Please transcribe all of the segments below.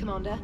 Commander.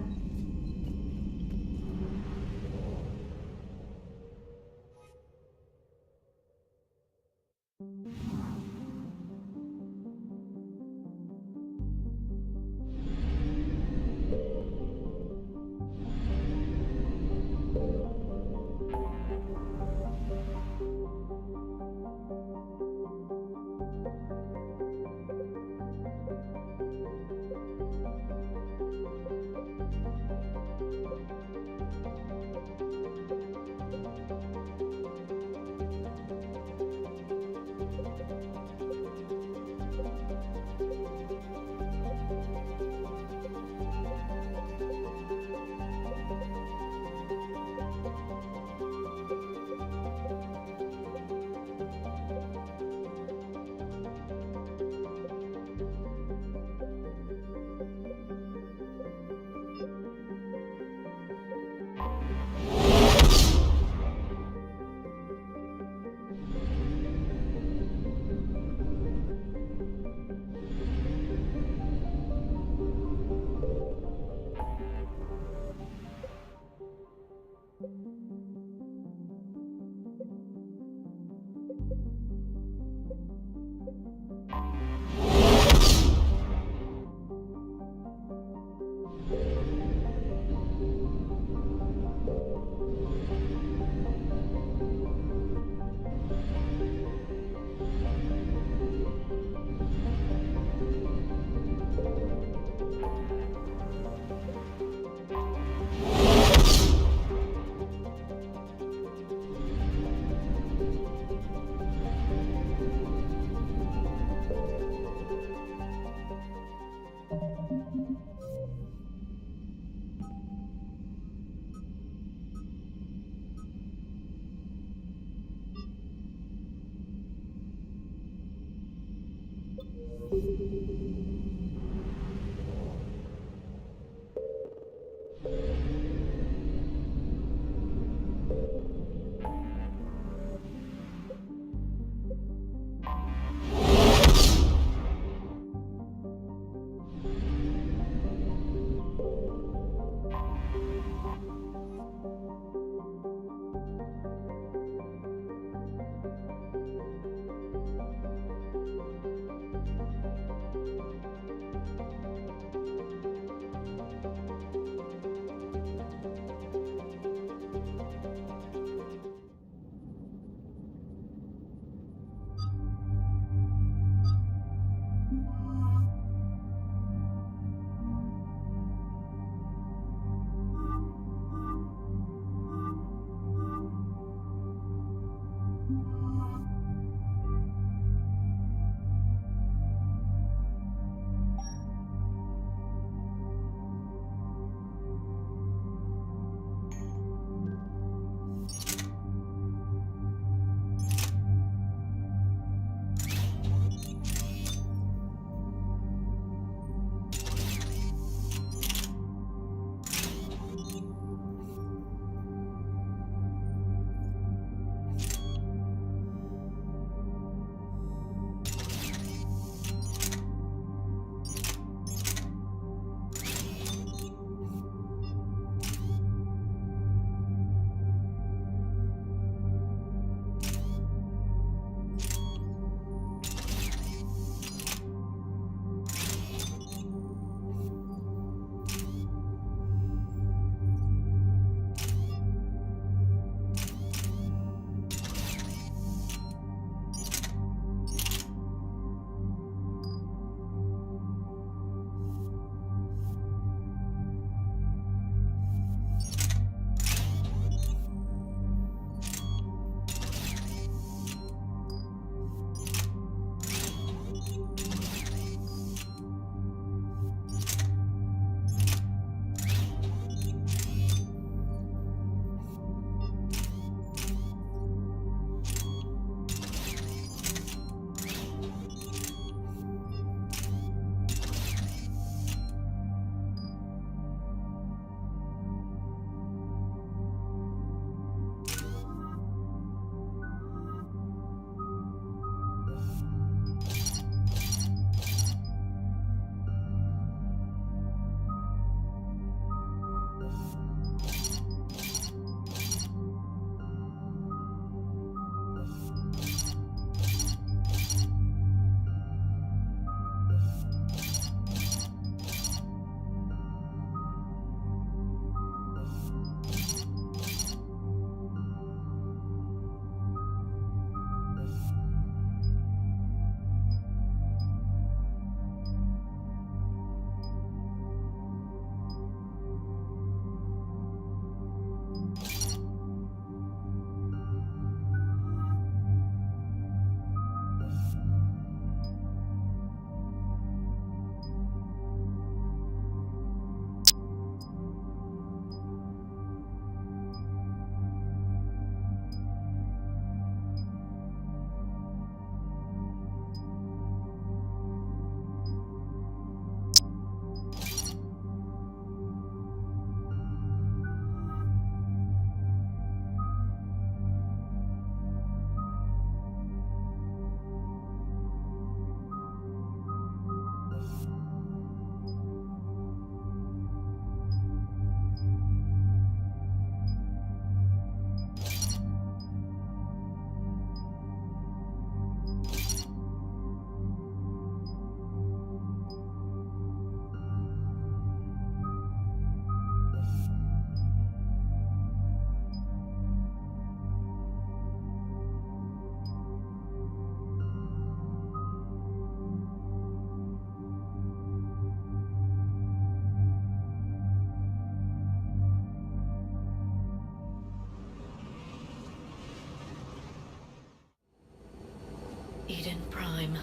Eden Prime.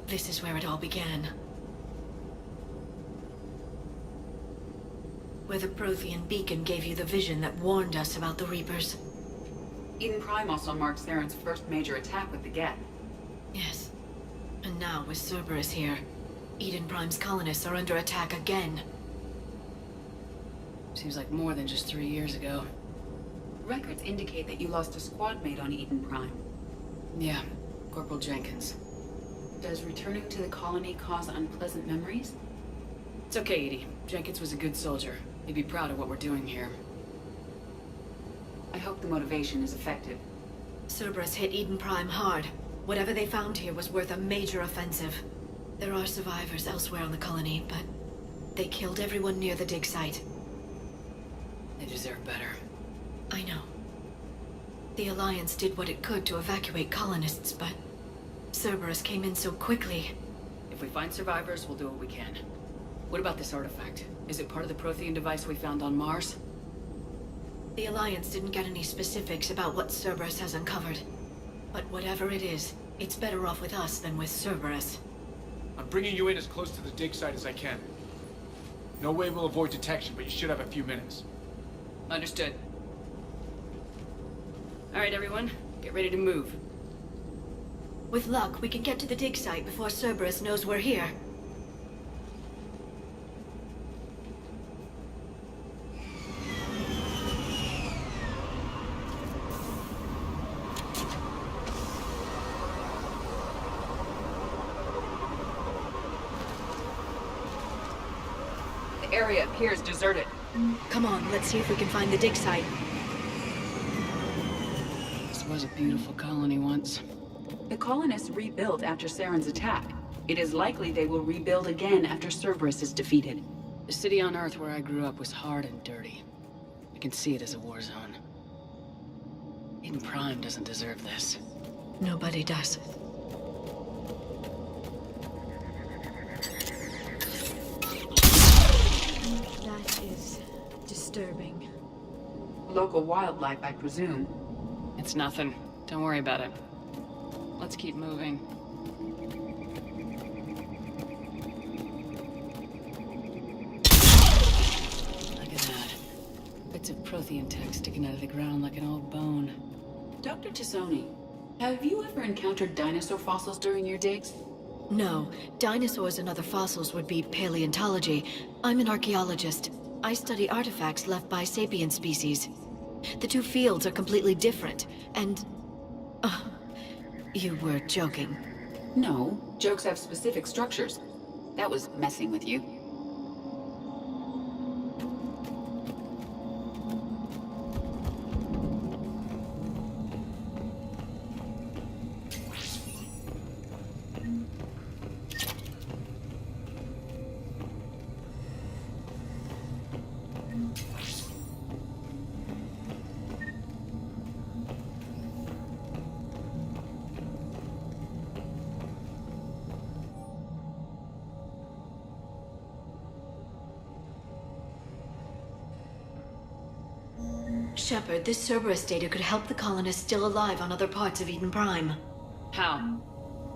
This is where it all began. Where the Prothean beacon gave you the vision that warned us about the Reapers. Eden Prime also marks Saren's first major attack with the Geth. Yes. And now, with Cerberus here, Eden Prime's colonists are under attack again. Seems like more than just 3 years ago. Records indicate that you lost a squad mate on Eden Prime. Yeah, Corporal Jenkins. Does returning to the colony cause unpleasant memories? It's okay, Edie. Jenkins was a good soldier. He'd be proud of what we're doing here. I hope the motivation is effective. Cerberus hit Eden Prime hard. Whatever they found here was worth a major offensive. There are survivors elsewhere on the colony, but they killed everyone near the dig site. They deserve better. I know. The Alliance did what it could to evacuate colonists, but Cerberus came in so quickly. If we find survivors, we'll do what we can. What about this artifact? Is it part of the Prothean device we found on Mars? The Alliance didn't get any specifics about what Cerberus has uncovered. But whatever it is, it's better off with us than with Cerberus. I'm bringing you in as close to the dig site as I can. No way we'll avoid detection, but you should have a few minutes. Understood. All right, everyone. Get ready to move. With luck, we can get to the dig site before Cerberus knows we're here. The area appears deserted. Come on, let's see if we can find the dig site. This was a beautiful colony once. The colonists rebuilt after Saren's attack. It is likely they will rebuild again after Cerberus is defeated. The city on Earth where I grew up was hard and dirty. I can see it as a war zone. Eden Prime doesn't deserve this. Nobody does. That is disturbing. Local wildlife, I presume. It's nothing. Don't worry about it. Let's keep moving. Look at that. Bits of Prothean tech sticking out of the ground like an old bone. Dr. Tassoni, have you ever encountered dinosaur fossils during your digs? No, dinosaurs and other fossils would be paleontology. I'm an archaeologist. I study artifacts left by sapient species. The two fields are completely different, and... you were joking. No, jokes have specific structures. That was messing with you. Shepard, this Cerberus data could help the colonists still alive on other parts of Eden Prime. How?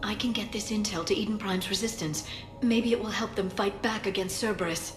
I can get this intel to Eden Prime's resistance. Maybe it will help them fight back against Cerberus.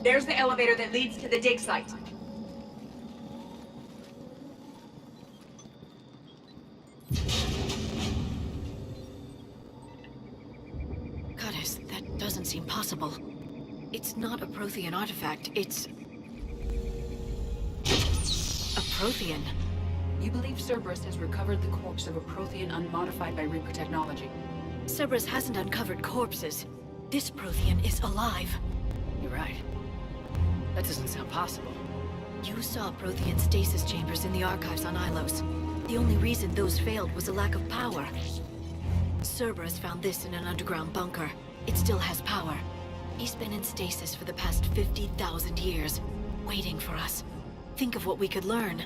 There's the elevator that leads to the dig site. Goddess, that doesn't seem possible. It's not a Prothean artifact, it's... a Prothean. You believe Cerberus has recovered the corpse of a Prothean unmodified by Reaper technology. Cerberus hasn't uncovered corpses. This Prothean is alive. You're right. That doesn't sound possible. You saw Prothean stasis chambers in the archives on Ilos. The only reason those failed was a lack of power. Cerberus found this in an underground bunker. It still has power. He's been in stasis for the past 50,000 years, waiting for us. Think of what we could learn.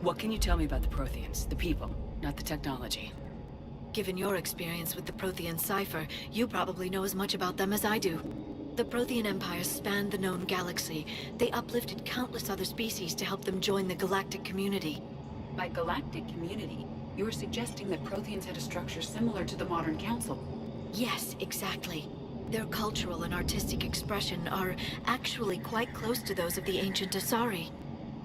What can you tell me about the Protheans? The people, not the technology. Given your experience with the Prothean cipher, you probably know as much about them as I do. The Prothean Empire spanned the known galaxy. They uplifted countless other species to help them join the galactic community. By galactic community, you are suggesting that Protheans had a structure similar to the modern council. Yes, exactly. Their cultural and artistic expression are actually quite close to those of the ancient Asari.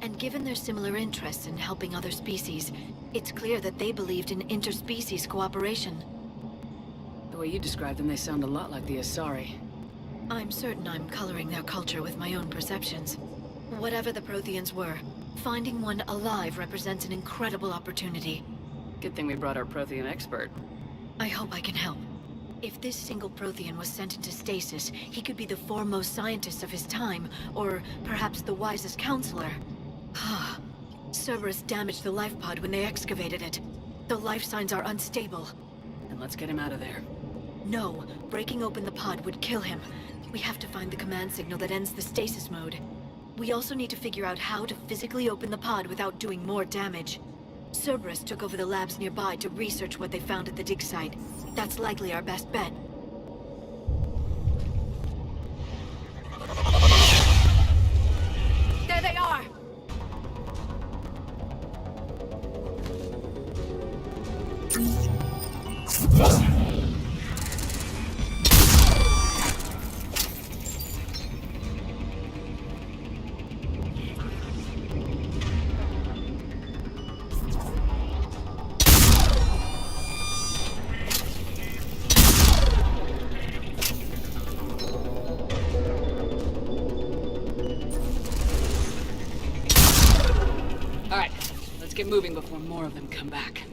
And given their similar interests in helping other species, it's clear that they believed in interspecies cooperation. The way you describe them, they sound a lot like the Asari. I'm certain I'm coloring their culture with my own perceptions. Whatever the Protheans were, finding one alive represents an incredible opportunity. Good thing we brought our Prothean expert. I hope I can help. If this single Prothean was sent into stasis, he could be the foremost scientist of his time, or perhaps the wisest counselor. Cerberus damaged the life pod when they excavated it. The life signs are unstable. Then let's get him out of there. No, breaking open the pod would kill him. We have to find the command signal that ends the stasis mode. We also need to figure out how to physically open the pod without doing more damage. Cerberus took over the labs nearby to research what they found at the dig site. That's likely our best bet. There they are! get moving before more of them come back.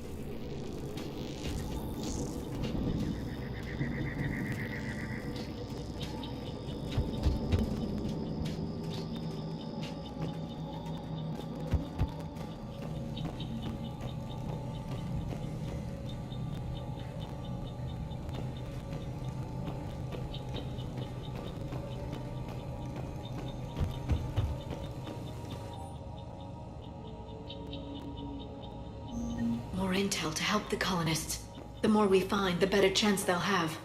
More intel to help the colonists. The more we find, the better chance they'll have.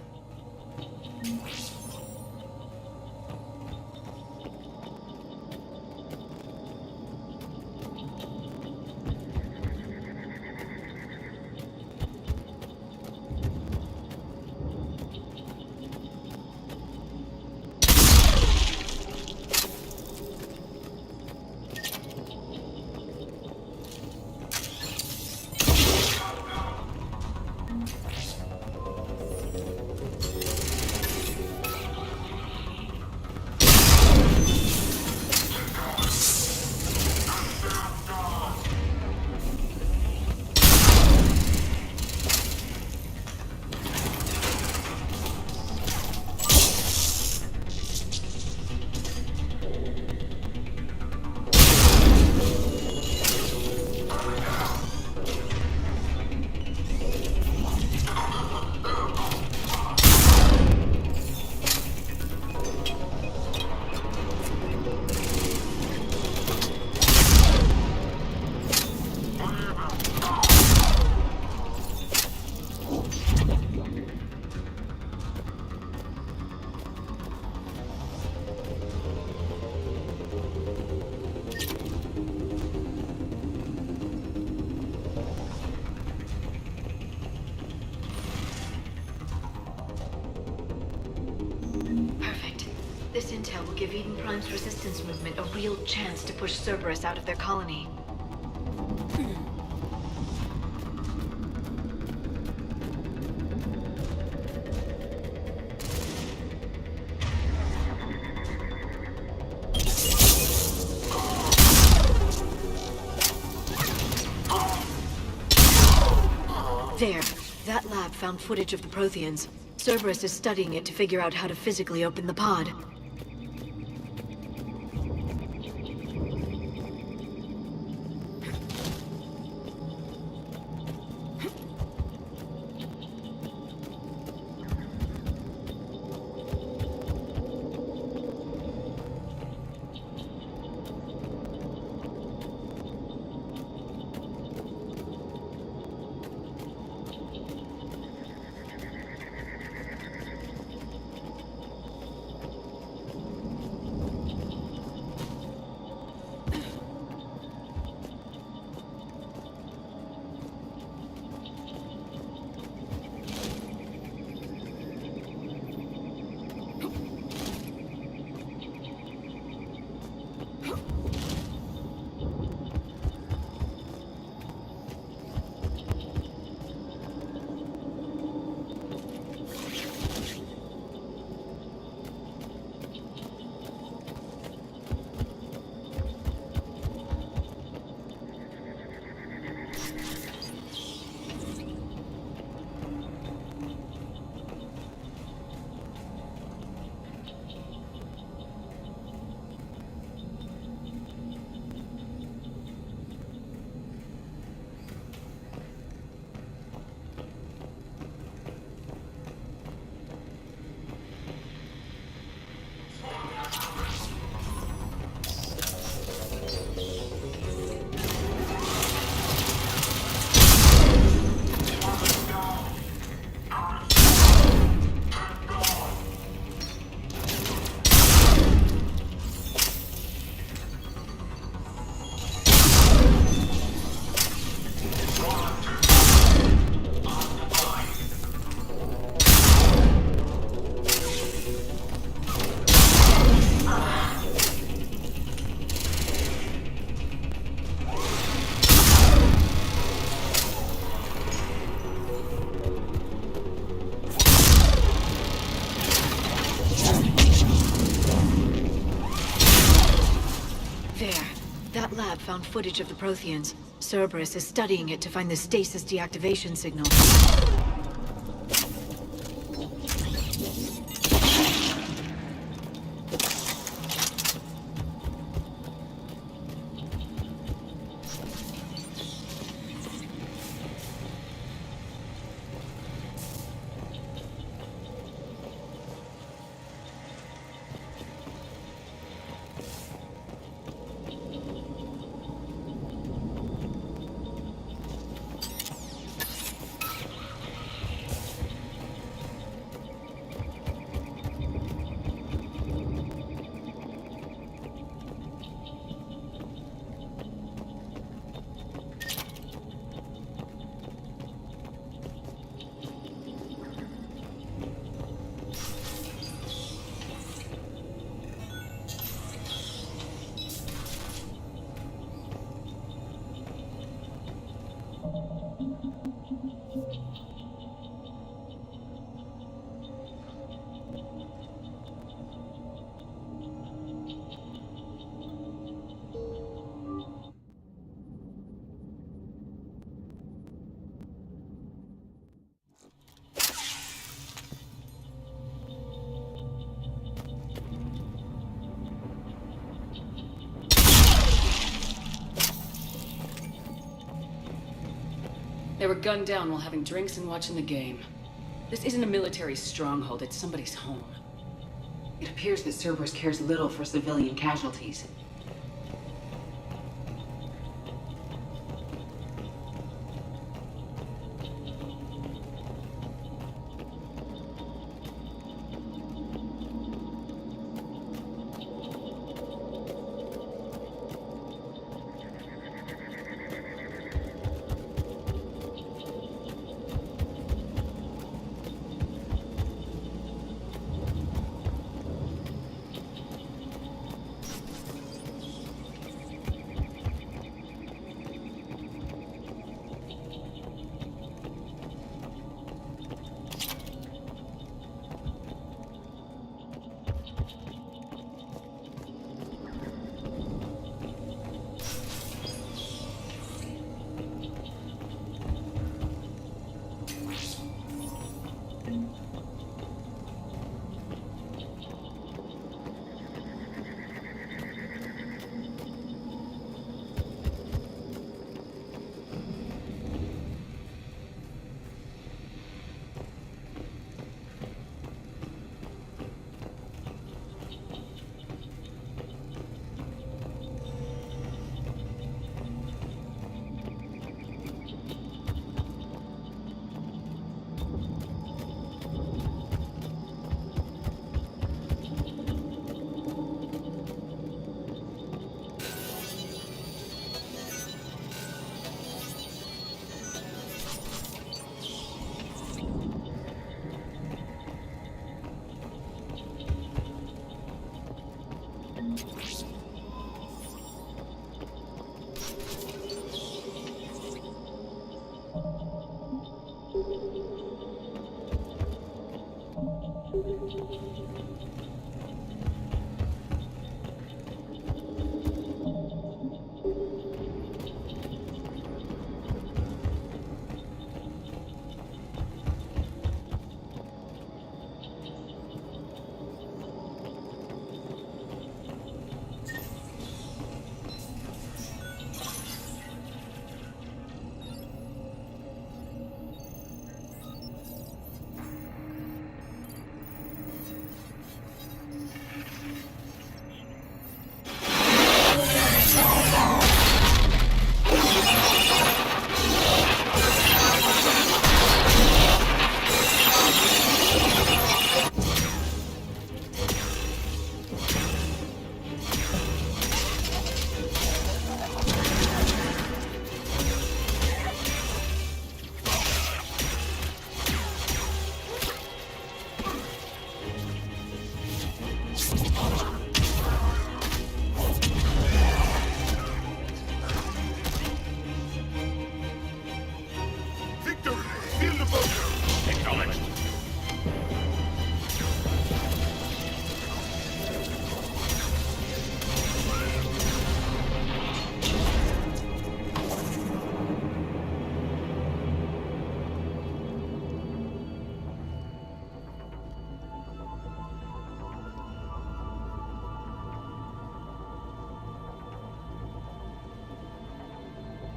This intel will give Eden Prime's resistance movement a real chance to push Cerberus out of their colony. There. That lab found footage of the Protheans. Cerberus is studying it to figure out how to physically open the pod. found footage of the Protheans. Cerberus is studying it to find the stasis deactivation signal. They were gunned down while having drinks and watching the game. This isn't a military stronghold, it's somebody's home. It appears that Cerberus cares little for civilian casualties.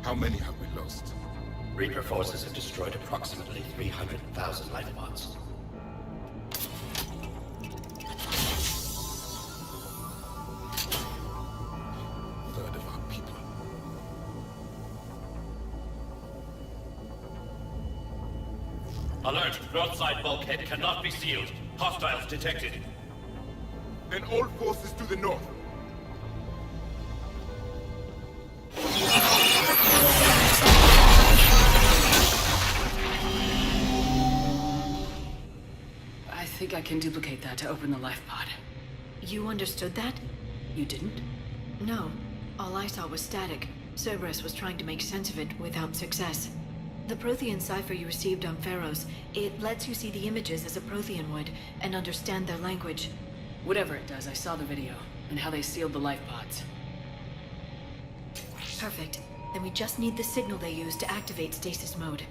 How many have we lost? Reaper forces have destroyed approximately 300,000 life pods. Third of our people. Alert! Broadside bulkhead cannot be sealed. Hostiles detected. Then all forces to the north. I think I can duplicate that to open the life pod. You understood that? You didn't? No. All I saw was static. Cerberus was trying to make sense of it without success. The Prothean cipher you received on Pharaohs, it lets you see the images as a Prothean would, and understand their language. Whatever it does, I saw the video, and how they sealed the life pods. Perfect. Then we just need the signal they use to activate stasis mode.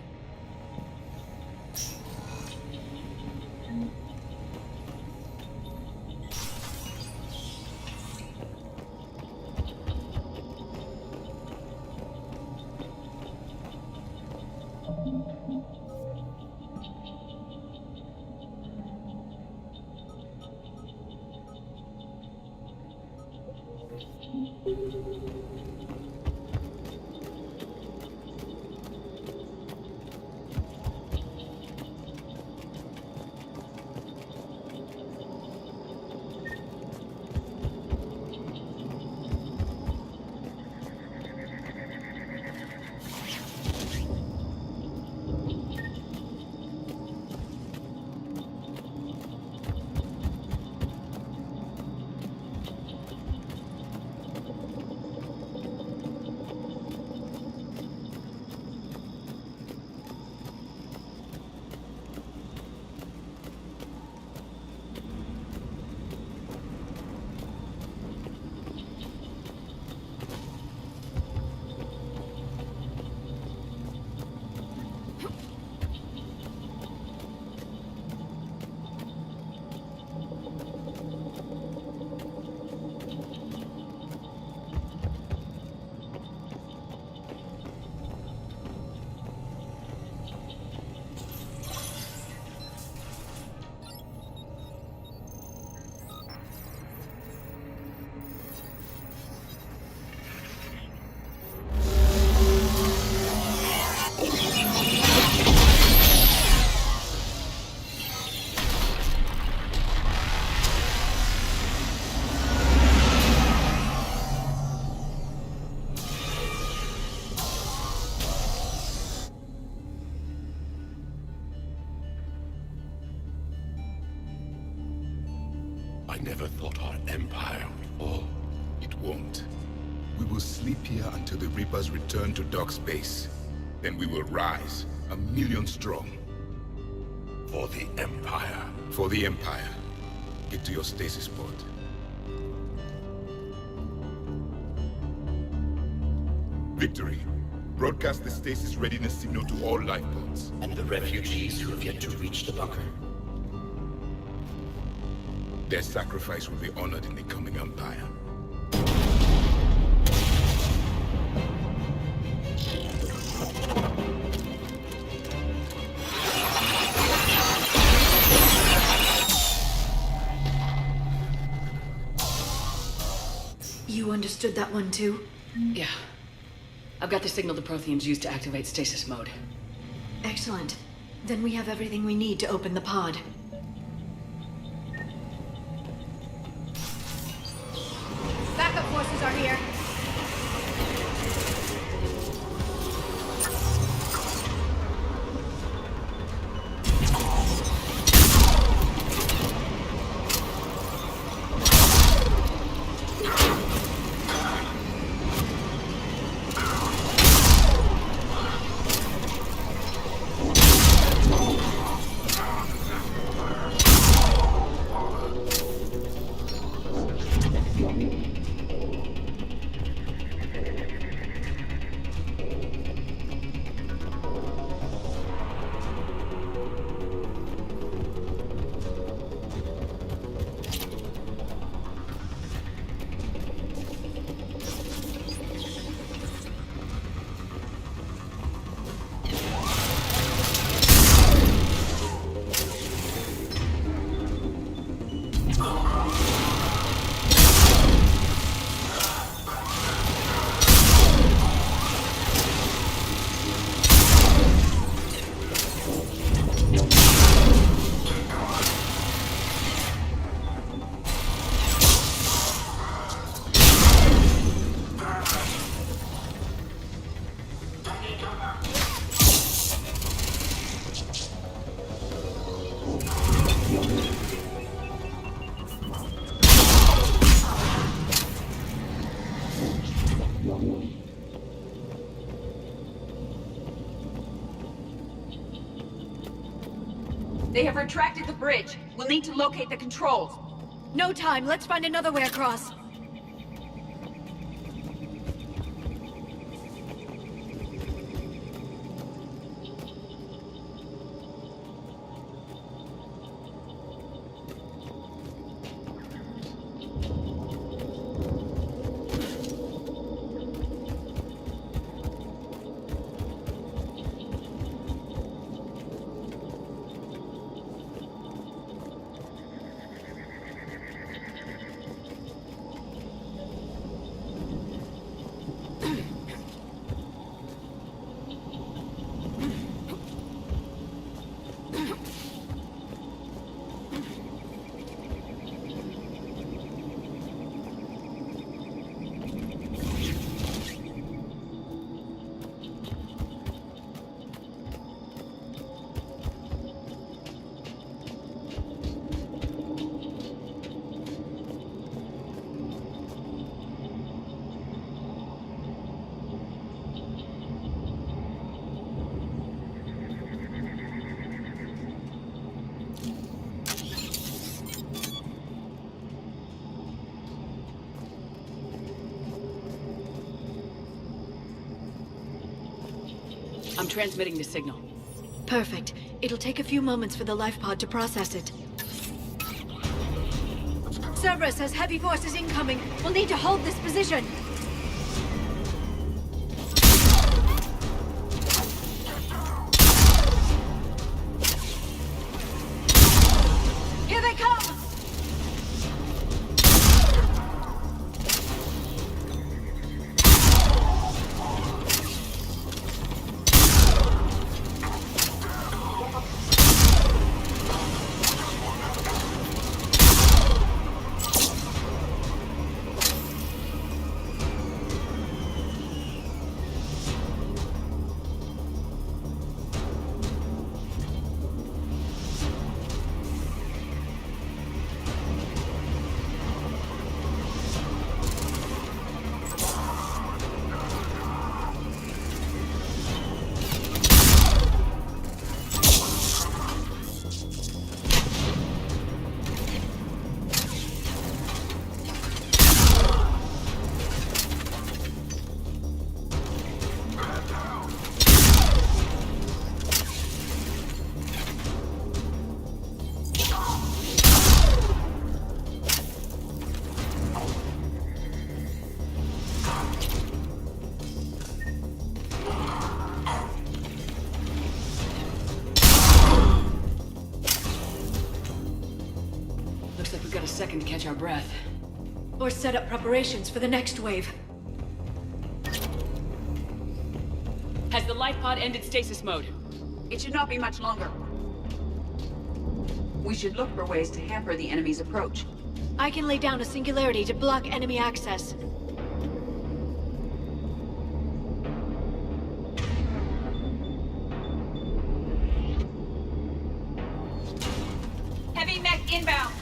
I never thought our empire would fall. It won't. We will sleep here until the Reapers return to dock space. Then we will rise, 1,000,000 strong. For the Empire. For the Empire. Get to your stasis pod. Victory. Broadcast the stasis readiness signal to all life pods. And the refugees who have yet to reach the bunker. Their sacrifice will be honored in the coming Empire. You understood that one too? Yeah. I've got the signal the Protheans use to activate stasis mode. Excellent. Then we have everything we need to open the pod. Backup forces are here. They have retracted the bridge. We'll need to locate the controls. No time. Let's find another way across. I'm transmitting the signal. Perfect. It'll take a few moments for the life pod to process it. Cerberus has heavy forces incoming. We'll need to hold this position. Here they come! Looks like we've got a second to catch our breath. Or set up preparations for the next wave. Has the life pod ended stasis mode? It should not be much longer. We should look for ways to hamper the enemy's approach. I can lay down a singularity to block enemy access. Heavy mech inbound!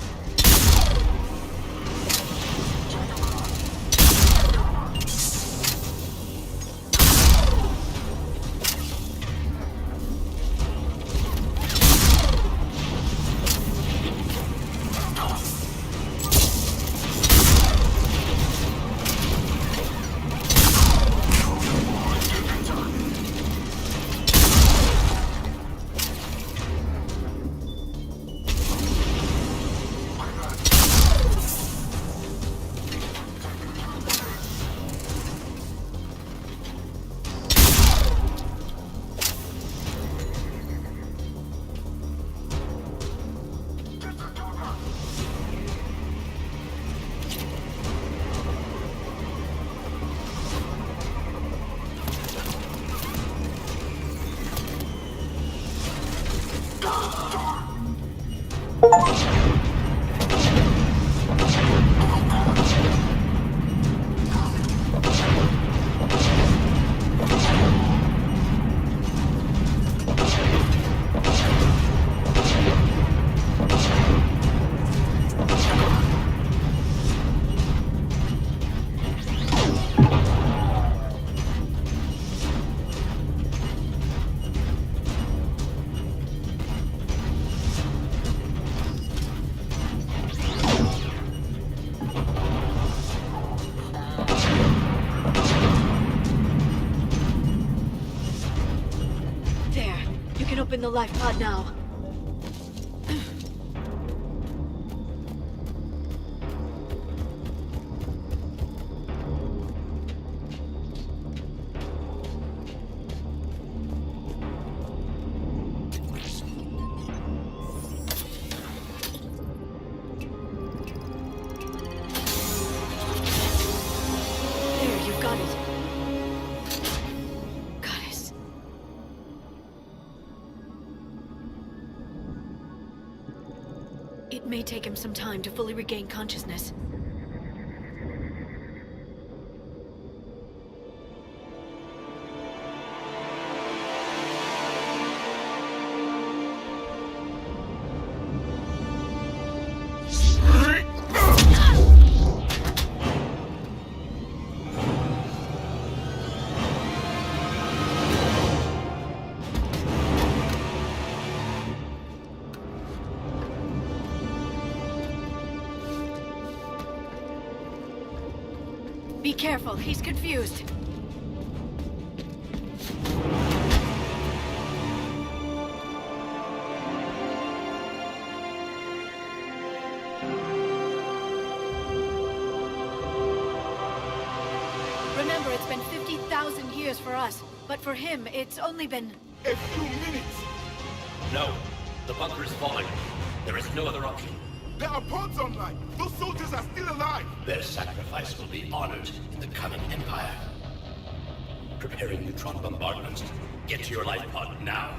can open the life pod now. It may take him some time to fully regain consciousness. Be careful, he's confused. Remember, it's been 50,000 years for us, but for him, it's only been... A few minutes! No. The bunker is falling. There is no other option. There are pods online! Those soldiers are still alive! Their sacrifice will be honored in the coming Empire. Preparing neutron bombardments. Get to your life pod now.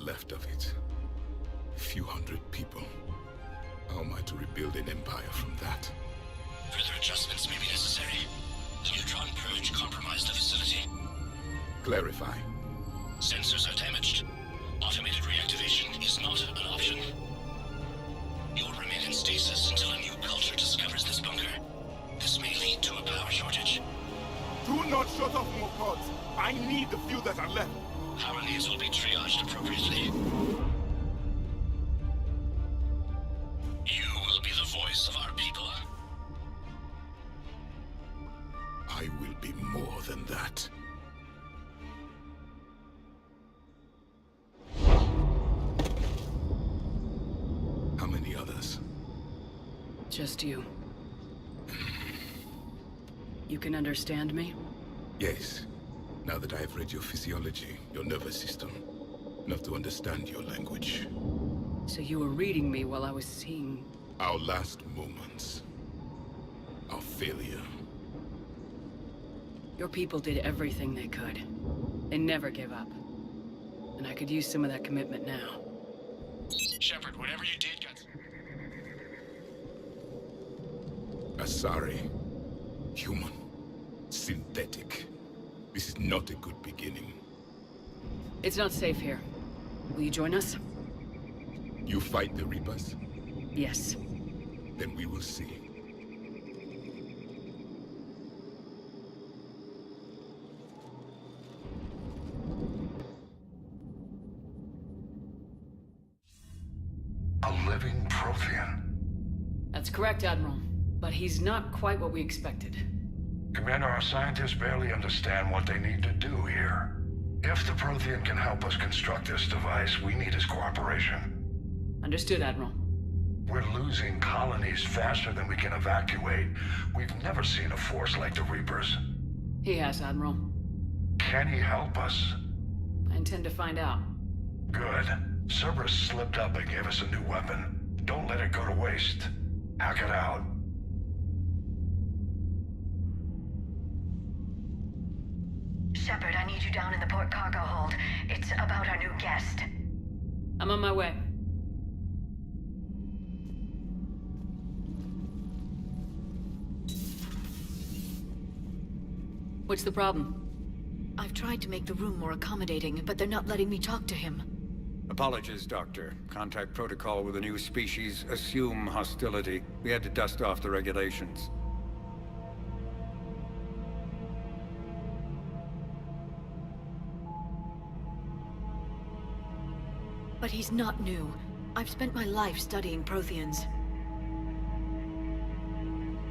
Left of it. A few hundred people. How am I to rebuild an empire from that? Further adjustments may be necessary. The neutron purge compromised the facility. Clarify. Sensors are damaged. Automated reactivation is not an option. You'll remain in stasis until a new culture discovers this bunker. This may lead to a power shortage. Do not shut off more pods. I need the few that are left. Power needs will be triaged appropriately. You will be the voice of our people. I will be more than that. How many others? Just you. You can understand me? Yes. Now that I have read your physiology, your nervous system, enough to understand your language. So you were reading me while I was seeing... Our last moments. Our failure. Your people did everything they could. They never gave up. And I could use some of that commitment now. Shepard, whatever you did got... Asari. Human. Synthetic. This is not a good beginning. It's not safe here. Will you join us? You fight the Reapers? Yes. Then we will see. A living Prothean. That's correct, Admiral. But he's not quite what we expected. Commander, our scientists barely understand what they need to do here. If the Prothean can help us construct this device, we need his cooperation. Understood, Admiral. We're losing colonies faster than we can evacuate. We've never seen a force like the Reapers. He has, Admiral. Can he help us? I intend to find out. Good. Cerberus slipped up and gave us a new weapon. Don't let it go to waste. Hack it out. Shepard, I need you down in the port cargo hold. It's about our new guest. I'm on my way. What's the problem? I've tried to make the room more accommodating, but they're not letting me talk to him. Apologies, Doctor. Contact protocol with a new species. Assume hostility. We had to dust off the regulations. But he's not new. I've spent my life studying Protheans.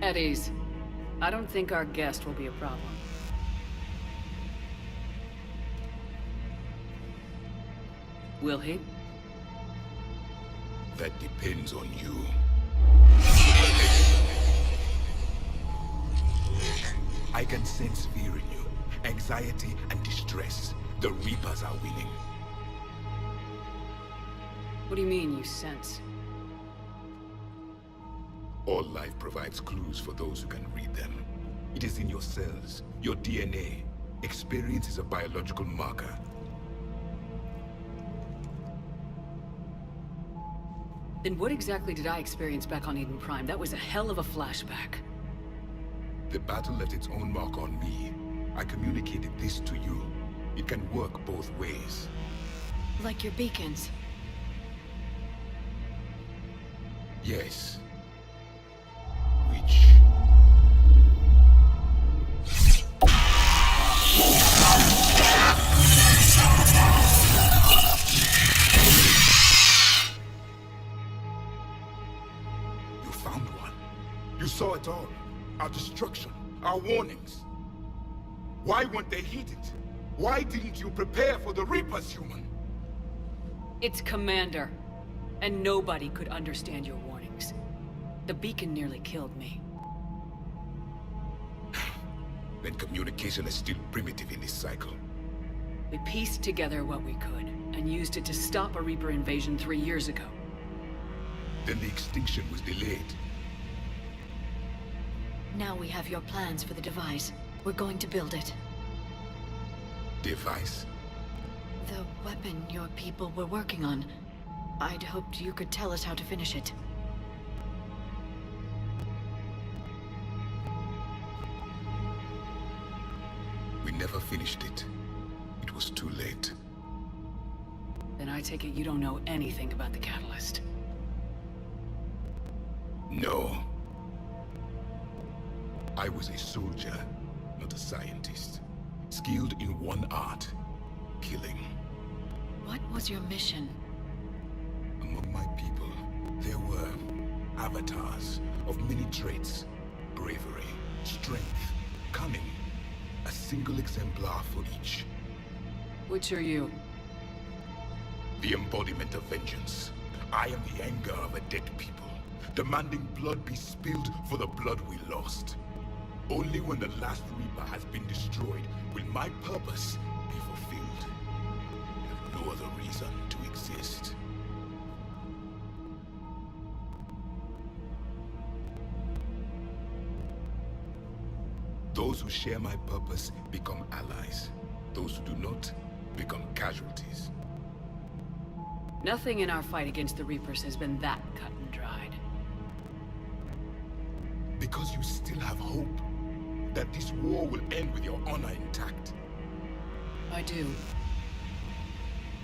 At ease. I don't think our guest will be a problem. Will he? That depends on you. I can sense fear in you, anxiety and distress. The Reapers are winning. What do you mean, you sense? All life provides clues for those who can read them. It is in your cells, your DNA. Experience is a biological marker. Then what exactly did I experience back on Eden Prime? That was a hell of a flashback. The battle left its own mark on me. I communicated this to you. It can work both ways. Like your beacons. Yes. Which... You found one. You saw it all. Our destruction. Our warnings. Why weren't they heeded? Why didn't you prepare for the Reapers, human? It's Commander. And nobody could understand your warnings. The beacon nearly killed me. Then communication is still primitive in this cycle. We pieced together what we could, and used it to stop a Reaper invasion 3 years ago. Then the extinction was delayed. Now we have your plans for the device. We're going to build it. Device? The weapon your people were working on. I'd hoped you could tell us how to finish it. We never finished it. It was too late. Then I take it you don't know anything about the catalyst. No. I was a soldier, not a scientist. Skilled in one art, killing. What was your mission? Among my people, there were avatars of many traits. Bravery, strength, cunning. A single exemplar for each. Which are you? The embodiment of vengeance. I am the anger of a dead people, demanding blood be spilled for the blood we lost. Only when the last Reaper has been destroyed will my purpose be fulfilled. I have no other reason to exist. Those who share my purpose become allies. Those who do not become casualties. Nothing in our fight against the Reapers has been that cut and dried. Because you still have hope that this war will end with your honor intact. I do.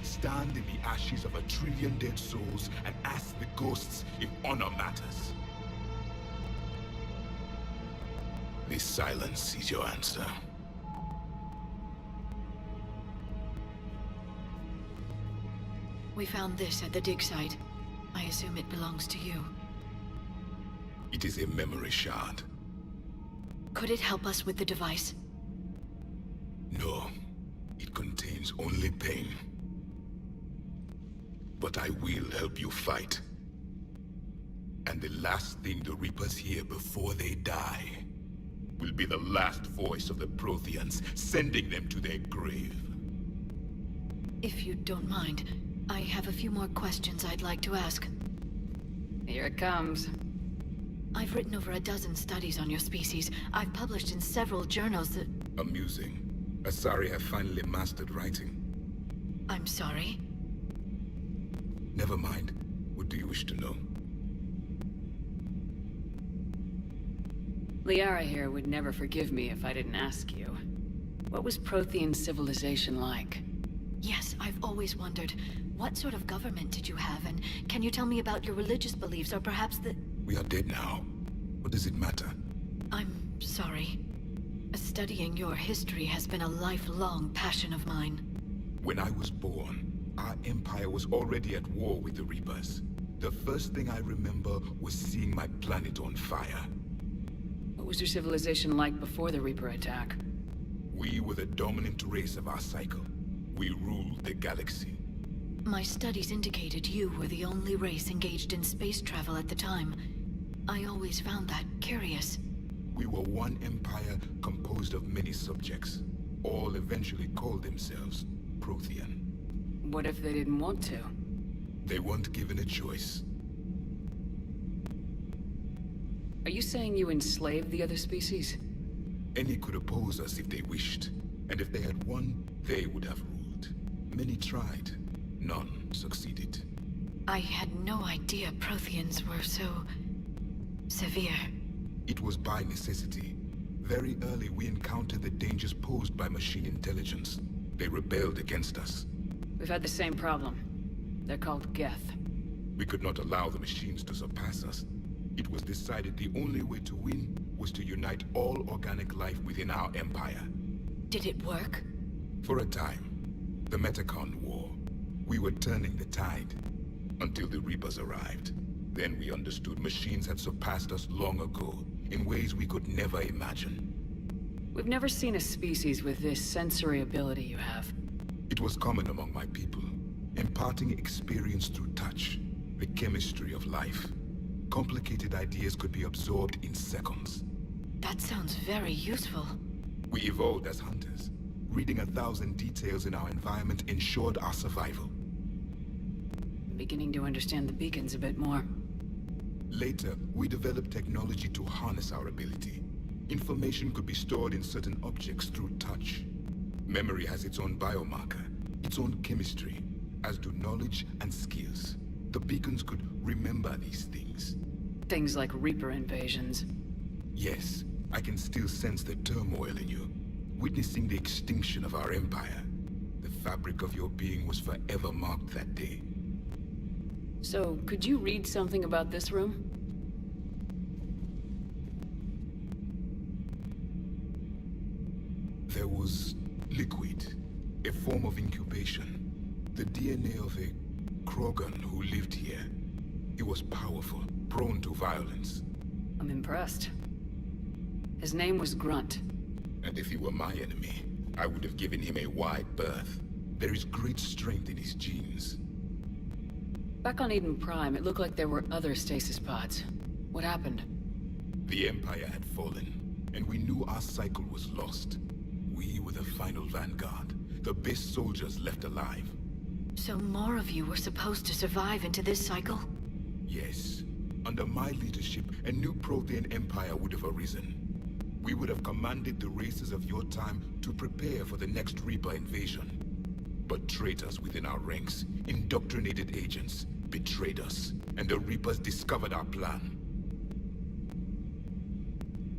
Stand in the ashes of 1 trillion dead souls and ask the ghosts if honor matters. This silence is your answer. We found this at the dig site. I assume it belongs to you. It is a memory shard. Could it help us with the device? No, it contains only pain. But I will help you fight. And the last thing the Reapers hear before they die will be the last voice of the Protheans, sending them to their grave. If you don't mind, I have a few more questions I'd like to ask. Here it comes. I've written over a dozen studies on your species. I've published in several journals that... Amusing. Asari have finally mastered writing. I'm sorry? Never mind. What do you wish to know? Liara here would never forgive me if I didn't ask you. What was Prothean civilization like? Yes, I've always wondered, what sort of government did you have, and can you tell me about your religious beliefs, or perhaps the... We are dead now. What does it matter? I'm sorry. Studying your history has been a lifelong passion of mine. When I was born, our empire was already at war with the Reapers. The first thing I remember was seeing my planet on fire. What was your civilization like before the Reaper attack? We were the dominant race of our cycle. We ruled the galaxy. My studies indicated you were the only race engaged in space travel at the time. I always found that curious. We were one empire composed of many subjects. All eventually called themselves Prothean. What if they didn't want to? They weren't given a choice. Are you saying you enslaved the other species? Any could oppose us if they wished. And if they had won, they would have ruled. Many tried. None succeeded. I had no idea Protheans were so... severe. It was by necessity. Very early we encountered the dangers posed by machine intelligence. They rebelled against us. We've had the same problem. They're called Geth. We could not allow the machines to surpass us. It was decided the only way to win was to unite all organic life within our empire. Did it work? For a time. The Metacon War. We were turning the tide. Until the Reapers arrived. Then we understood machines had surpassed us long ago, in ways we could never imagine. We've never seen a species with this sensory ability you have. It was common among my people, imparting experience through touch, the chemistry of life. Complicated ideas could be absorbed in seconds. That sounds very useful. We evolved as hunters. Reading 1,000 details in our environment ensured our survival. I'm beginning to understand the beacons a bit more. Later, we developed technology to harness our ability. Information could be stored in certain objects through touch. Memory has its own biomarker, its own chemistry, as do knowledge and skills. The beacons could remember these things. Things like Reaper invasions. Yes, I can still sense the turmoil in you, witnessing the extinction of our empire. The fabric of your being was forever marked that day. So, could you read something about this room? There was liquid, a form of incubation. The DNA of a Krogan who lived here. He was powerful, prone to violence. I'm impressed. His name was Grunt. And if he were my enemy, I would have given him a wide berth. There is great strength in his genes. Back on Eden Prime, it looked like there were other stasis pods. What happened? The Empire had fallen, and we knew our cycle was lost. We were the final vanguard, the best soldiers left alive. So more of you were supposed to survive into this cycle? Yes. Under my leadership, a new Prothean empire would have arisen. We would have commanded the races of your time to prepare for the next Reaper invasion. But traitors within our ranks, indoctrinated agents, betrayed us, and the Reapers discovered our plan.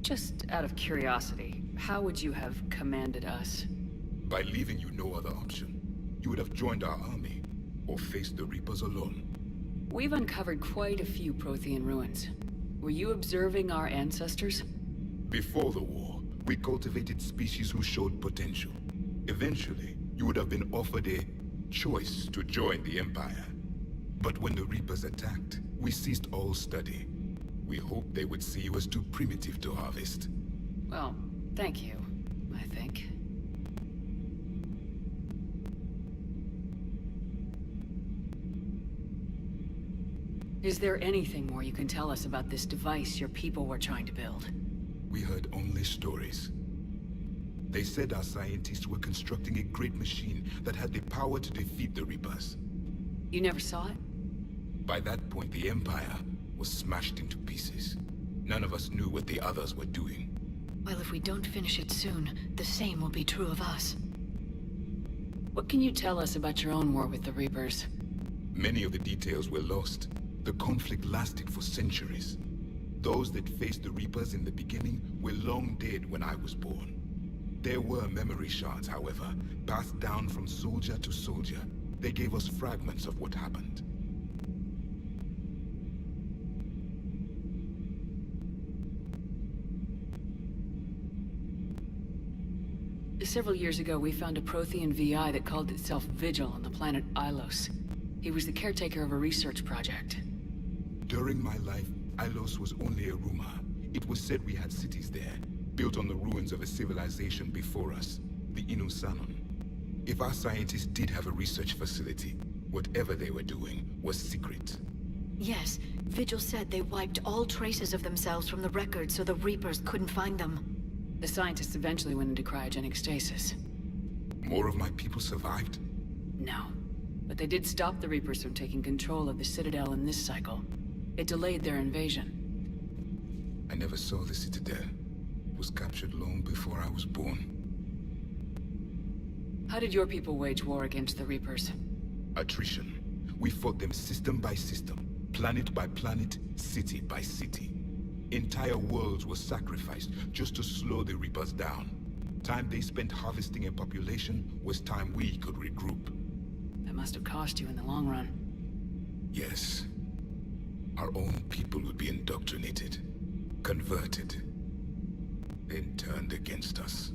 Just out of curiosity, how would you have commanded us? By leaving you no other option. You would have joined our army, or faced the Reapers alone. We've uncovered quite a few Prothean ruins. Were you observing our ancestors? Before the war, we cultivated species who showed potential. Eventually, you would have been offered a choice to join the Empire. But when the Reapers attacked, we ceased all study. We hoped they would see you as too primitive to harvest. Well, thank you, I think. Is there anything more you can tell us about this device your people were trying to build? We heard only stories. They said our scientists were constructing a great machine that had the power to defeat the Reapers. You never saw it? By that point, the Empire was smashed into pieces. None of us knew what the others were doing. Well, if we don't finish it soon, the same will be true of us. What can you tell us about your own war with the Reapers? Many of the details were lost. The conflict lasted for centuries. Those that faced the Reapers in the beginning were long dead when I was born. There were memory shards, however, passed down from soldier to soldier. They gave us fragments of what happened. Several years ago, we found a Prothean VI that called itself Vigil on the planet Ilos. He was the caretaker of a research project. During my life, Ilos was only a rumor. It was said we had cities there, built on the ruins of a civilization before us, the Inusanon. If our scientists did have a research facility, whatever they were doing was secret. Yes, Vigil said they wiped all traces of themselves from the records so the Reapers couldn't find them. The scientists eventually went into cryogenic stasis. More of my people survived? No. But they did stop the Reapers from taking control of the Citadel in this cycle. It delayed their invasion. I never saw the Citadel. It was captured long before I was born. How did your people wage war against the Reapers? Attrition. We fought them system by system, planet by planet, city by city. Entire worlds were sacrificed just to slow the Reapers down. Time they spent harvesting a population was time we could regroup. That must have cost you in the long run. Yes. Our own people would be indoctrinated, converted, then turned against us.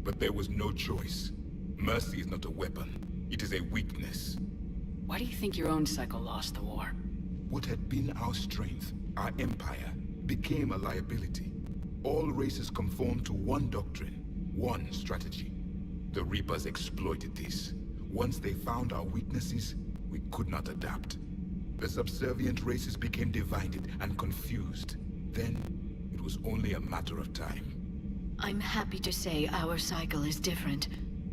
But there was no choice. Mercy is not a weapon. It is a weakness. Why do you think your own cycle lost the war? What had been our strength, our empire, became a liability. All races conformed to one doctrine, one strategy. The Reapers exploited this. Once they found our weaknesses, we could not adapt. The subservient races became divided and confused. Then, it was only a matter of time. I'm happy to say our cycle is different.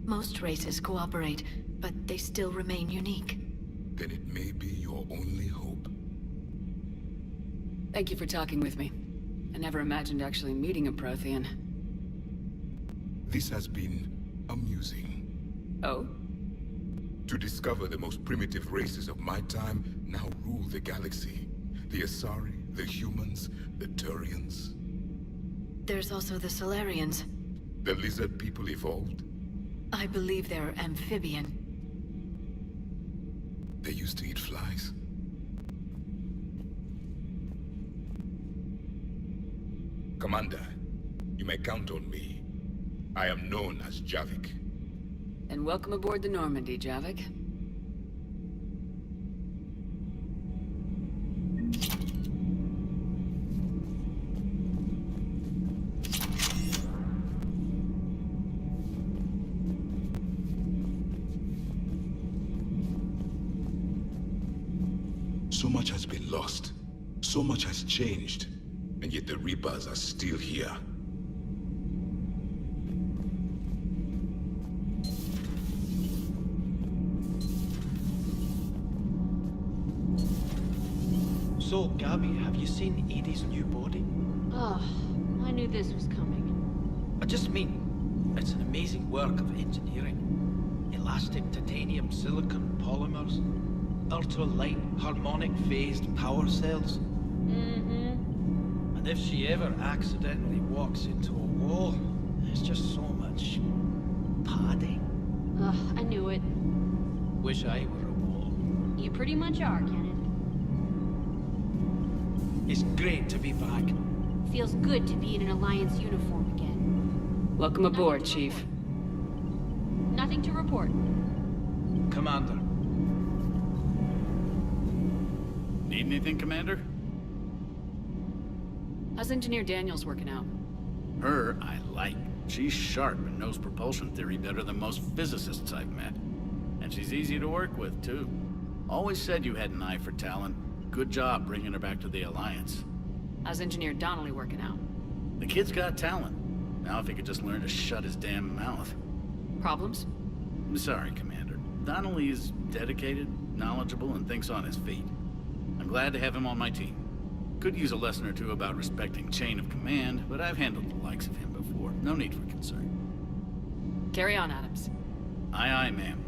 Most races cooperate, but they still remain unique. Then it may be your only hope. Thank you for talking with me. I never imagined actually meeting a Prothean. This has been amusing. Oh? To discover the most primitive races of my time now rule the galaxy. The Asari, the humans, the Turians. There's also the Solarians. The lizard people evolved? I believe they're amphibian. They used to eat flies. Commander, you may count on me. I am known as Javik. And welcome aboard the Normandy, Javik. So much has been lost. So much has changed. And yet the Reapers are still here. So, Gabby, have you seen Edie's new body? Oh, I knew this was coming. I just mean, it's an amazing work of engineering. Elastic titanium silicon polymers, ultra-light harmonic phased power cells. Mm-hmm. And if she ever accidentally walks into a wall, there's just so much padding. Ugh, I knew it. Wish I were a wall. You pretty much are, Kenneth. It's great to be back. Feels good to be in an Alliance uniform again. Welcome aboard, Chief. Nothing to report. Commander. Need anything, Commander? How's Engineer Daniels working out? Her, I like. She's sharp and knows propulsion theory better than most physicists I've met. And she's easy to work with, too. Always said you had an eye for talent. Good job bringing her back to the Alliance. How's Engineer Donnelly working out? The kid's got talent. Now if he could just learn to shut his damn mouth. Problems? I'm sorry, Commander. Donnelly is dedicated, knowledgeable, and thinks on his feet. I'm glad to have him on my team. Could use a lesson or two about respecting chain of command, but I've handled the likes of him before. No need for concern. Carry on, Adams. Aye, aye, ma'am.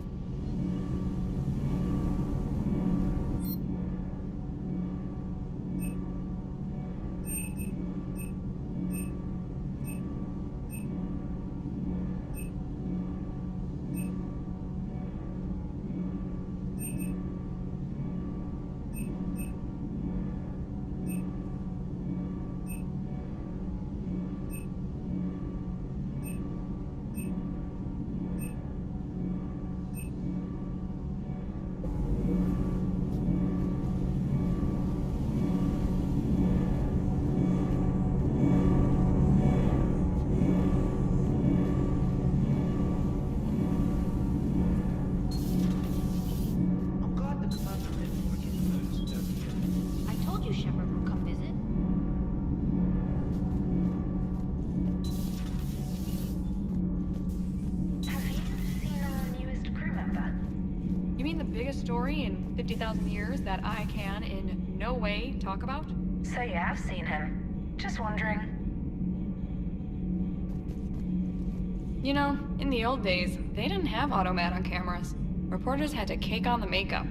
biggest story in 50,000 years that I can in no way talk about? So you have seen him. Just wondering. You know, in the old days, they didn't have automat on cameras. Reporters had to cake on the makeup.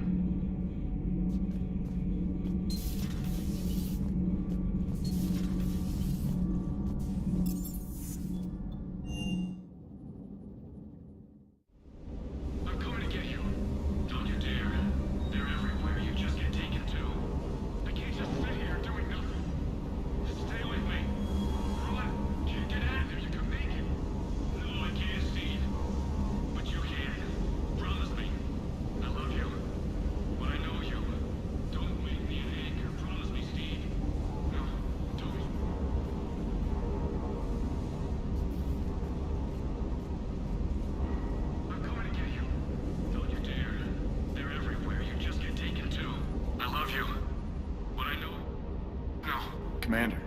Commander.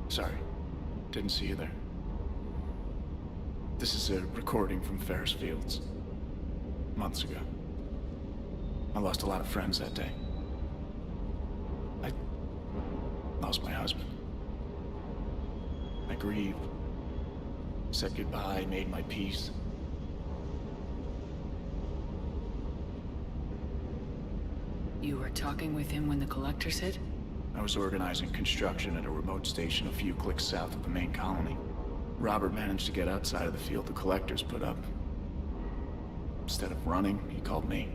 Sorry, didn't see you there. This is a recording from Ferris Fields. Months ago. I lost a lot of friends that day. I lost my husband. I grieved. Said goodbye, made my peace. You were talking with him when the collectors hit? I was organizing construction at a remote station a few clicks south of the main colony. Robert managed to get outside of the field the collectors put up. Instead of running, he called me.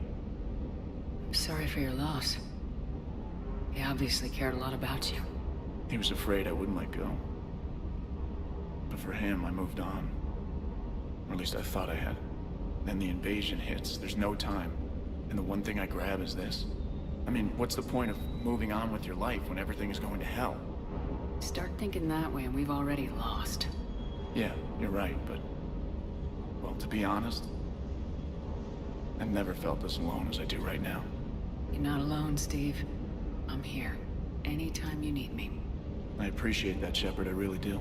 Sorry for your loss. He obviously cared a lot about you. He was afraid I wouldn't let go. But for him, I moved on. Or at least I thought I had. Then the invasion hits, there's no time. And the one thing I grab is this. I mean, what's the point of moving on with your life when everything is going to hell? Start thinking that way and we've already lost. Yeah, you're right, but... well, to be honest, I've never felt as alone as I do right now. You're not alone, Steve. I'm here. Anytime you need me. I appreciate that, Shepard, I really do.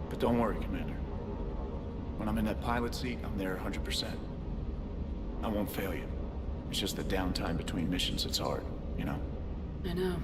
But don't worry, Commander. When I'm in that pilot seat, I'm there 100%. I won't fail you. It's just the downtime between missions that's hard, you know? I know.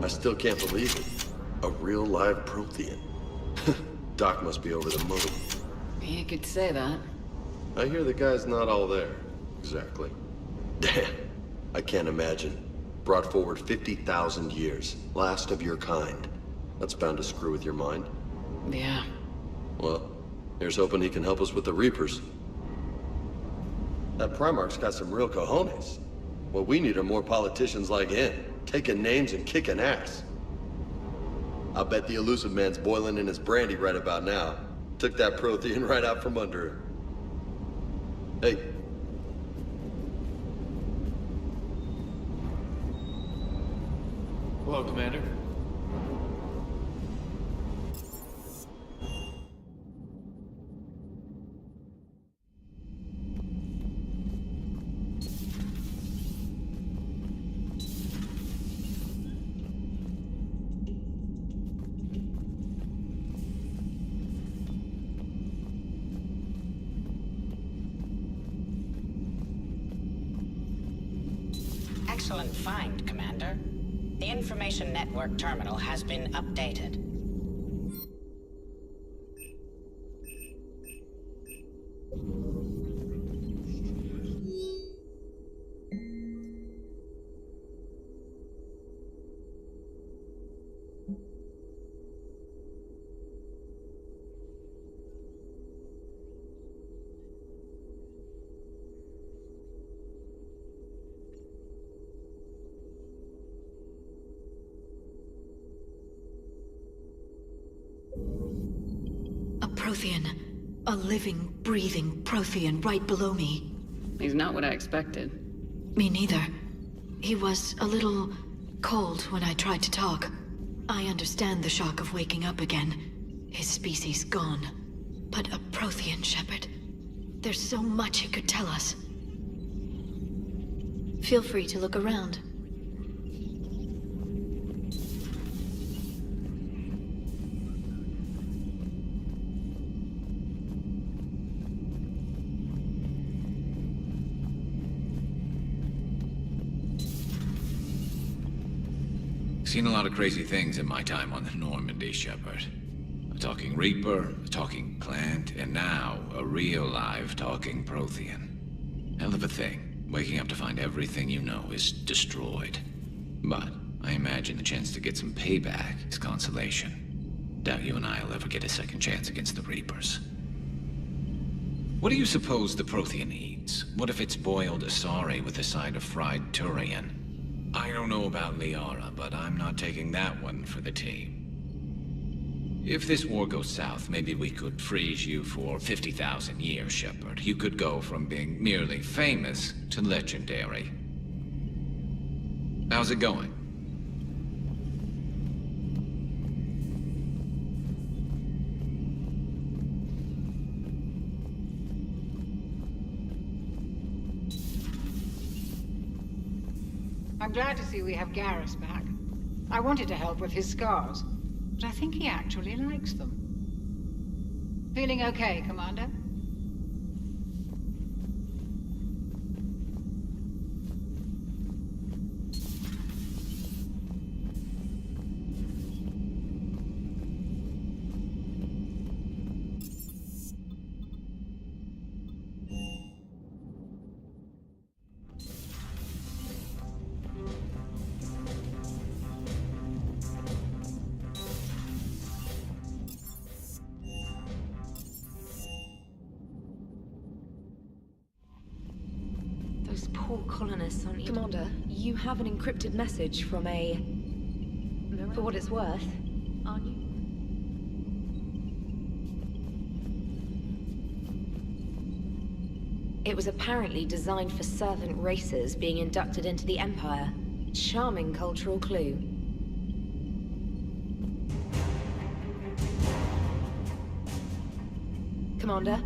I still can't believe it. A real live Prothean. Doc must be over the moon. You could say that. I hear the guy's not all there. Exactly. Damn. I can't imagine. Brought forward 50,000 years. Last of your kind. That's bound to screw with your mind. Yeah. Well, here's hoping he can help us with the Reapers. That Primarch's got some real cojones. What we need are more politicians like him. Taking names and kicking ass. I bet the elusive man's boiling in his brandy right about now. Took that Prothean right out from under him. Hey. Hello, Commander. Excellent find, Commander. The information network terminal has been updated. Prothean. A living, breathing Prothean right below me. He's not what I expected. Me neither. He was a little cold when I tried to talk. I understand the shock of waking up again. His species gone. But a Prothean, Shepard. There's so much he could tell us. Feel free to look around. Seen a lot of crazy things in my time on the Normandy, Shepard. A talking Reaper, a talking plant, and now a real live talking Prothean. Hell of a thing, waking up to find everything you know is destroyed. But I imagine the chance to get some payback is consolation. Doubt you and I'll ever get a second chance against the Reapers. What do you suppose the Prothean eats? What if it's boiled asari with a side of fried Turian? I don't know about Liara, but I'm not taking that one for the team. If this war goes south, maybe we could freeze you for 50,000 years, Shepard. You could go from being merely famous to legendary. How's it going? I'm glad to see we have Garrus back. I wanted to help with his scars, but I think he actually likes them. Feeling okay, Commander? Those poor colonists on Commander, you have an encrypted message from a... For what it's worth, aren't you? It was apparently designed for servant races being inducted into the Empire. Charming cultural clue. Commander?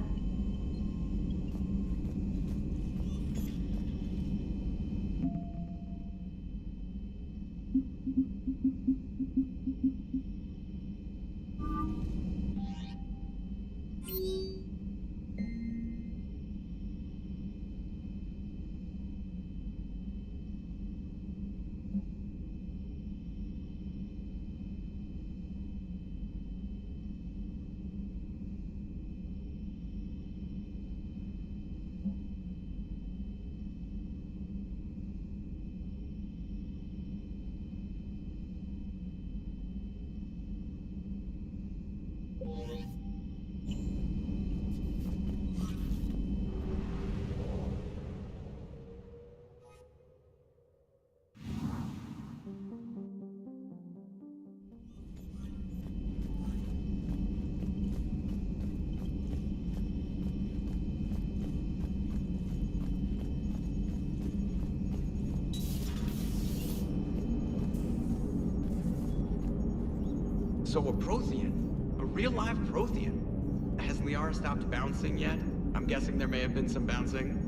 So a Prothean. A real live Prothean. Has Liara stopped bouncing yet? I'm guessing there may have been some bouncing.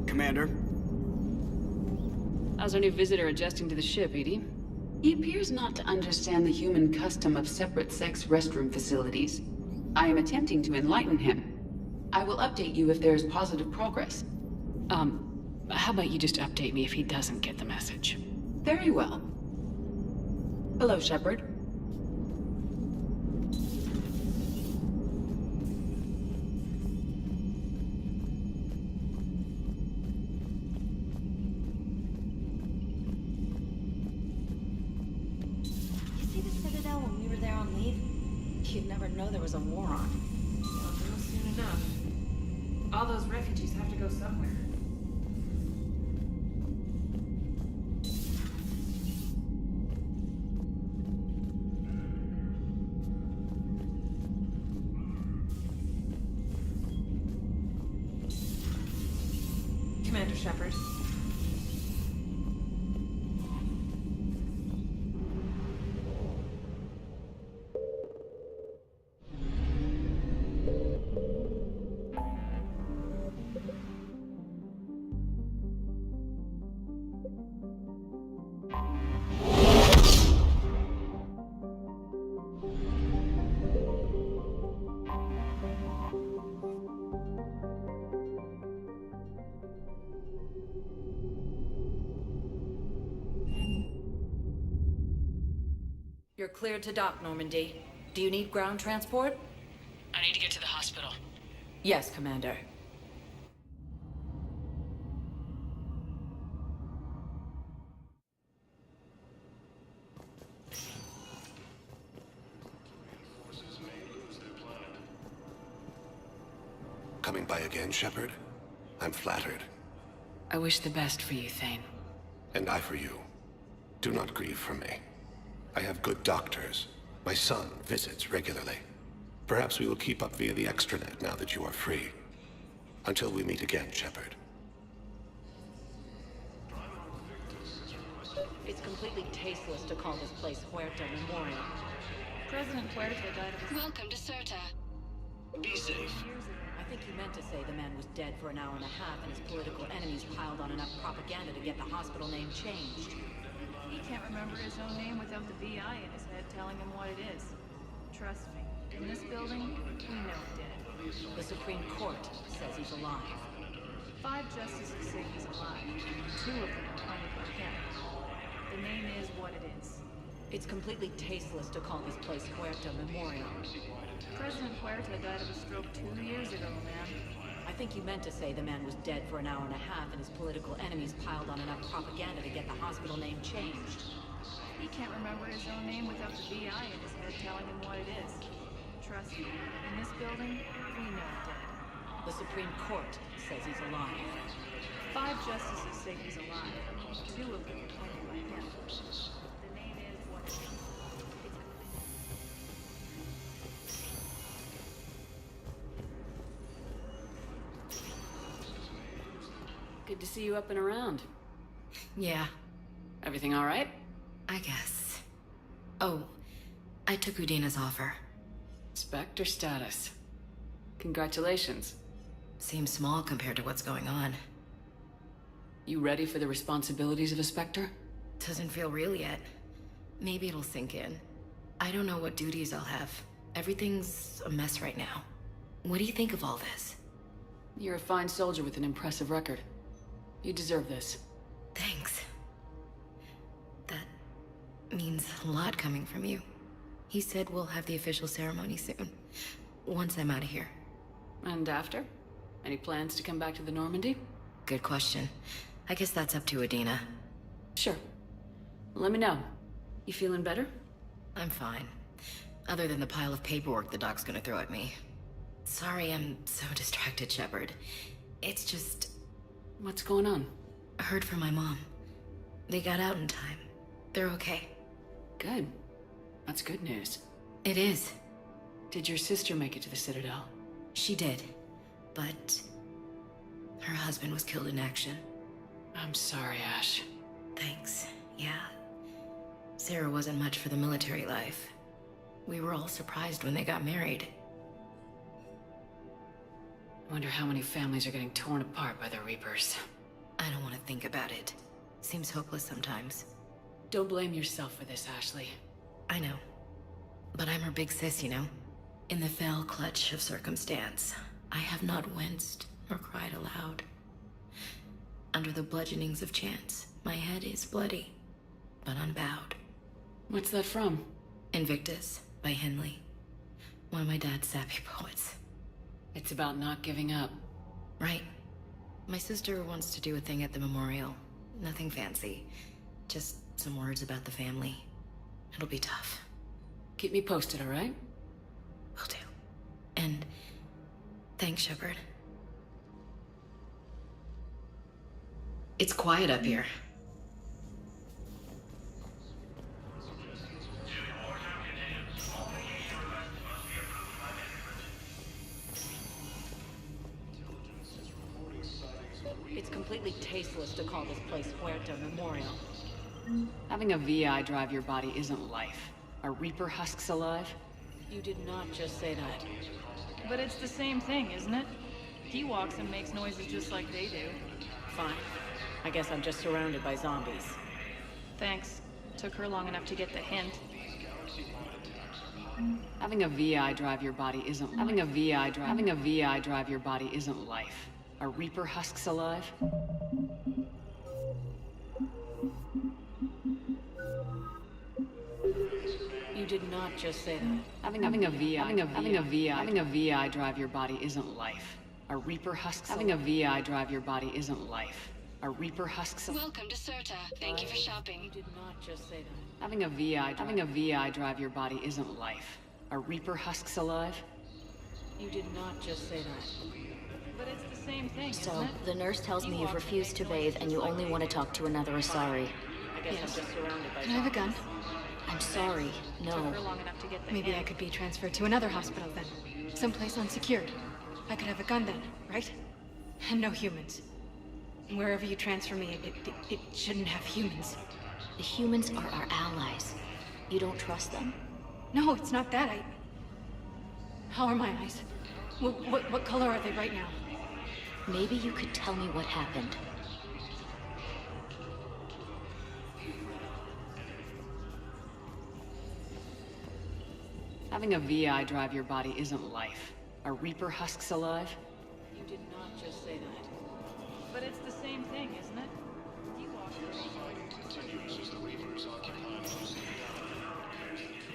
Commander? How's our new visitor adjusting to the ship, Edie? He appears not to understand the human custom of separate-sex restroom facilities. I am attempting to enlighten him. I will update you if there is positive progress. How about you just update me if he doesn't get the message? Very well. Hello, Shepard. You'd never know there was a war on. Well, soon enough. All those refugees have to go somewhere. Commander Shepard. You're cleared to dock, Normandy. Do you need ground transport? I need to get to the hospital. Yes, Commander. Coming by again, Shepard? I'm flattered. I wish the best for you, Thane. And I for you. Do not grieve for me. I have good doctors. My son visits regularly. Perhaps we will keep up via the extranet now that you are free. Until we meet again, Shepard. It's completely tasteless to call this place Huerta Memorial. President Huerta died of... Welcome to Certa. Be safe. I think you meant to say the man was dead for an hour and a half and his political enemies piled on enough propaganda to get the hospital name changed. He can't remember his own name without the VI in his head telling him what it is. Trust me, in this building, we know dead. The Supreme Court says he's alive. 5 justices say he's alive. 2 of them are appointed by him. The name is what it is. It's completely tasteless to call this place Huerta Memorial. President Huerta died of a stroke 2 years ago, ma'am. I think you meant to say the man was dead for an hour and a half and his political enemies piled on enough propaganda to get the hospital name changed. He can't remember his own name without the VI in his head telling him what it is. Trust me, in this building, we know dead. The Supreme Court says he's alive. 5 justices say he's alive. 2 of them appointed by him. The name is what it is. Good to see you up and around. Yeah. Everything all right? I guess. Oh, I took Udina's offer. Spectre status. Congratulations. Seems small compared to what's going on. You ready for the responsibilities of a Spectre? Doesn't feel real yet. Maybe it'll sink in. I don't know what duties I'll have. Everything's a mess right now. What do you think of all this? You're a fine soldier with an impressive record. You deserve this. Thanks. That means a lot coming from you. He said we'll have the official ceremony soon. Once I'm out of here. And after? Any plans to come back to the Normandy? Good question. I guess that's up to Udina. Sure. Let me know. You feeling better? I'm fine. Other than the pile of paperwork the doc's gonna throw at me. Sorry I'm so distracted, Shepard. It's just... What's going on? I heard from my mom. They got out in time. They're okay. Good. That's good news. It is. Did your sister make it to the Citadel? She did. But... her husband was killed in action. I'm sorry, Ash. Thanks. Yeah. Sarah wasn't much for the military life. We were all surprised when they got married. I wonder how many families are getting torn apart by the Reapers. I don't want to think about it. Seems hopeless sometimes. Don't blame yourself for this, Ashley. I know. But I'm her big sis, you know? In the fell clutch of circumstance, I have not winced nor cried aloud. Under the bludgeonings of chance, my head is bloody, but unbowed. What's that from? Invictus, by Henley. One of my dad's sappy poets. It's about not giving up. Right. My sister wants to do a thing at the memorial. Nothing fancy. Just some words about the family. It'll be tough. Keep me posted, all right? Will do. And thanks, Shepard. It's quiet up here. It's completely tasteless to call this place Huerta Memorial. Having a VI drive your body isn't life. Are Reaper husks alive? You did not just say that. But it's the same thing, isn't it? He walks and makes noises just like they do. Fine. I guess I'm just surrounded by zombies. Thanks. Took her long enough to get the hint. Having a VI drive your body isn't your body isn't life. Are Reaper husks alive? You did not just say that. Having a VI drive your body isn't life. Are Reaper husks having a VI drive your body isn't life. Are Reaper husks Welcome to Serta. Thank you for shopping. You did not just say that. Having a VI drive your body isn't life. Are Reaper husks alive? You did not just say that. But it's the same thing, So, isn't it? the nurse tells me you've refused to bathe and you only want to talk to another Asari. I guess I'm just surrounded by Can I have a gun? I'm sorry, no. Took her long enough to get the Maybe I hint. could be transferred to another hospital then. Someplace unsecured. I could have a gun then, right? And no humans. Wherever you transfer me, it shouldn't have humans. The humans are our allies. You don't trust them? No, it's not that. How are my eyes? What color are they right now? Maybe you could tell me what happened. Having a VI drive your body isn't life. Are Reaper husks alive? You did not just say that. But it's the same thing, isn't it? He walks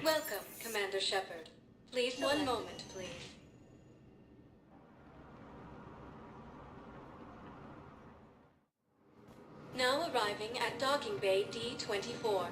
Welcome, Commander Shepard. Please, one moment, please. Now arriving at docking bay D-24.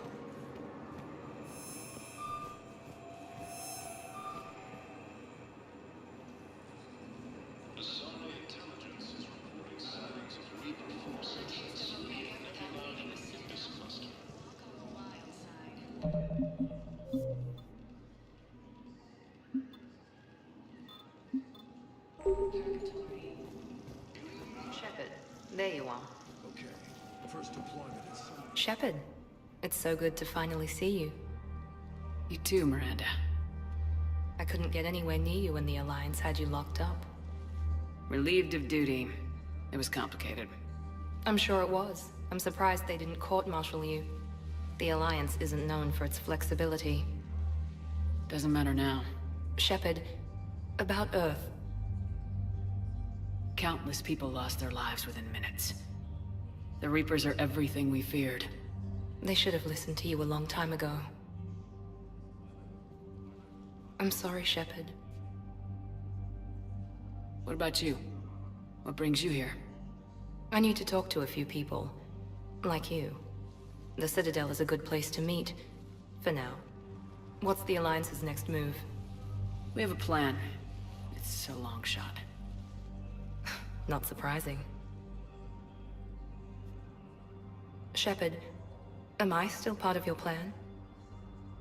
Shepard, there you are. Okay. First deployment is... Shepard, it's so good to finally see you. You too, Miranda. I couldn't get anywhere near you when the Alliance had you locked up. Relieved of duty. It was complicated. I'm sure it was. I'm surprised they didn't court-martial you. The Alliance isn't known for its flexibility. Doesn't matter now. Shepard, about Earth. Countless people lost their lives within minutes. The Reapers are everything we feared. They should have listened to you a long time ago. I'm sorry, Shepard. What about you? What brings you here? I need to talk to a few people. Like you. The Citadel is a good place to meet. For now. What's the Alliance's next move? We have a plan. It's a long shot. Not surprising. Shepard, am I still part of your plan?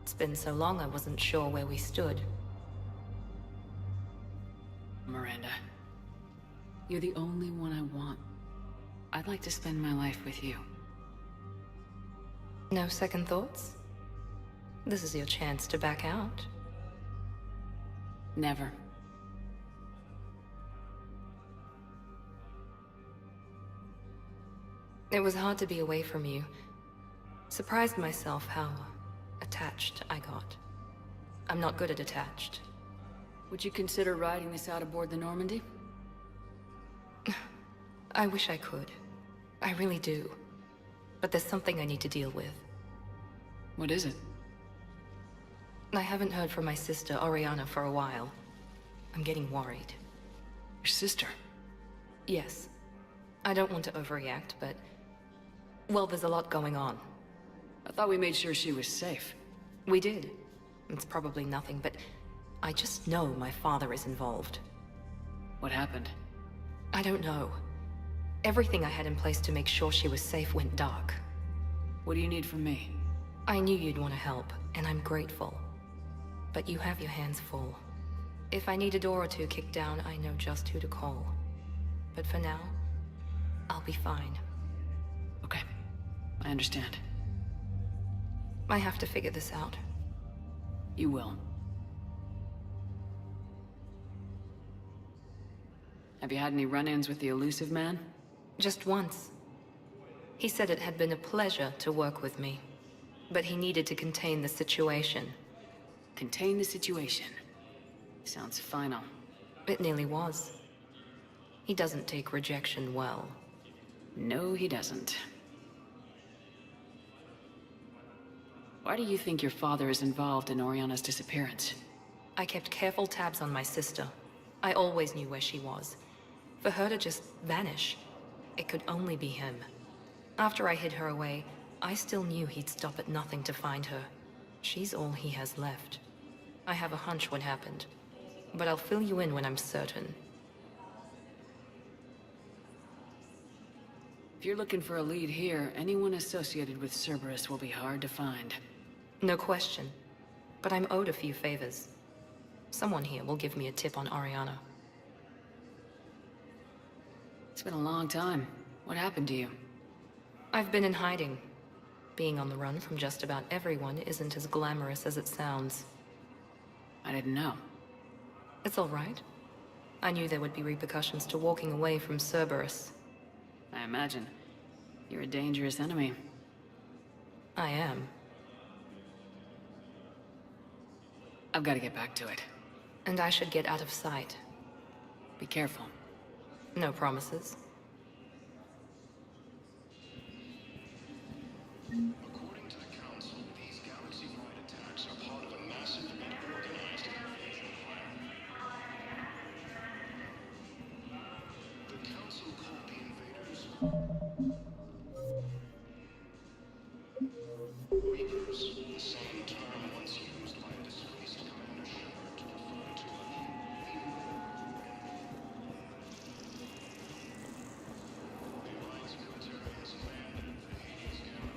It's been so long I wasn't sure where we stood. Miranda, you're the only one I want. I'd like to spend my life with you. No second thoughts? This is your chance to back out. Never. It was hard to be away from you. Surprised myself how attached I got. I'm not good at attached. Would you consider riding this out aboard the Normandy? I wish I could. I really do. But there's something I need to deal with. What is it? I haven't heard from my sister, Oriana, for a while. I'm getting worried. Your sister? Yes. I don't want to overreact, but... well, there's a lot going on. I thought we made sure she was safe. We did. It's probably nothing, but... I just know my father is involved. What happened? I don't know. Everything I had in place to make sure she was safe went dark. What do you need from me? I knew you'd want to help, and I'm grateful. But you have your hands full. If I need a door or two kicked down, I know just who to call. But for now, I'll be fine. Okay. I understand. I have to figure this out. You will. Have you had any run-ins with the elusive man? Just once. He said it had been a pleasure to work with me, but he needed to contain the situation. Contain the situation. Sounds final. It nearly was. He doesn't take rejection well. No, he doesn't. Why do you think your father is involved in Oriana's disappearance? I kept careful tabs on my sister. I always knew where she was. For her to just vanish, it could only be him. After I hid her away, I still knew he'd stop at nothing to find her. She's all he has left. I have a hunch what happened, but I'll fill you in when I'm certain. If you're looking for a lead here, anyone associated with Cerberus will be hard to find. No question. But I'm owed a few favors. Someone here will give me a tip on Oriana. It's been a long time. What happened to you? I've been in hiding. Being on the run from just about everyone isn't as glamorous as it sounds. I didn't know. It's all right. I knew there would be repercussions to walking away from Cerberus. I imagine. You're a dangerous enemy. I am. I've got to get back to it. And I should get out of sight. Be careful. No promises. According to the Council, these galaxy-wide attacks are part of a massive and organized invasion plan. The Council called the invaders Reapers, the same term once used by a disgraced Commander Shepard to refer to the Alliance military has planned an invasion of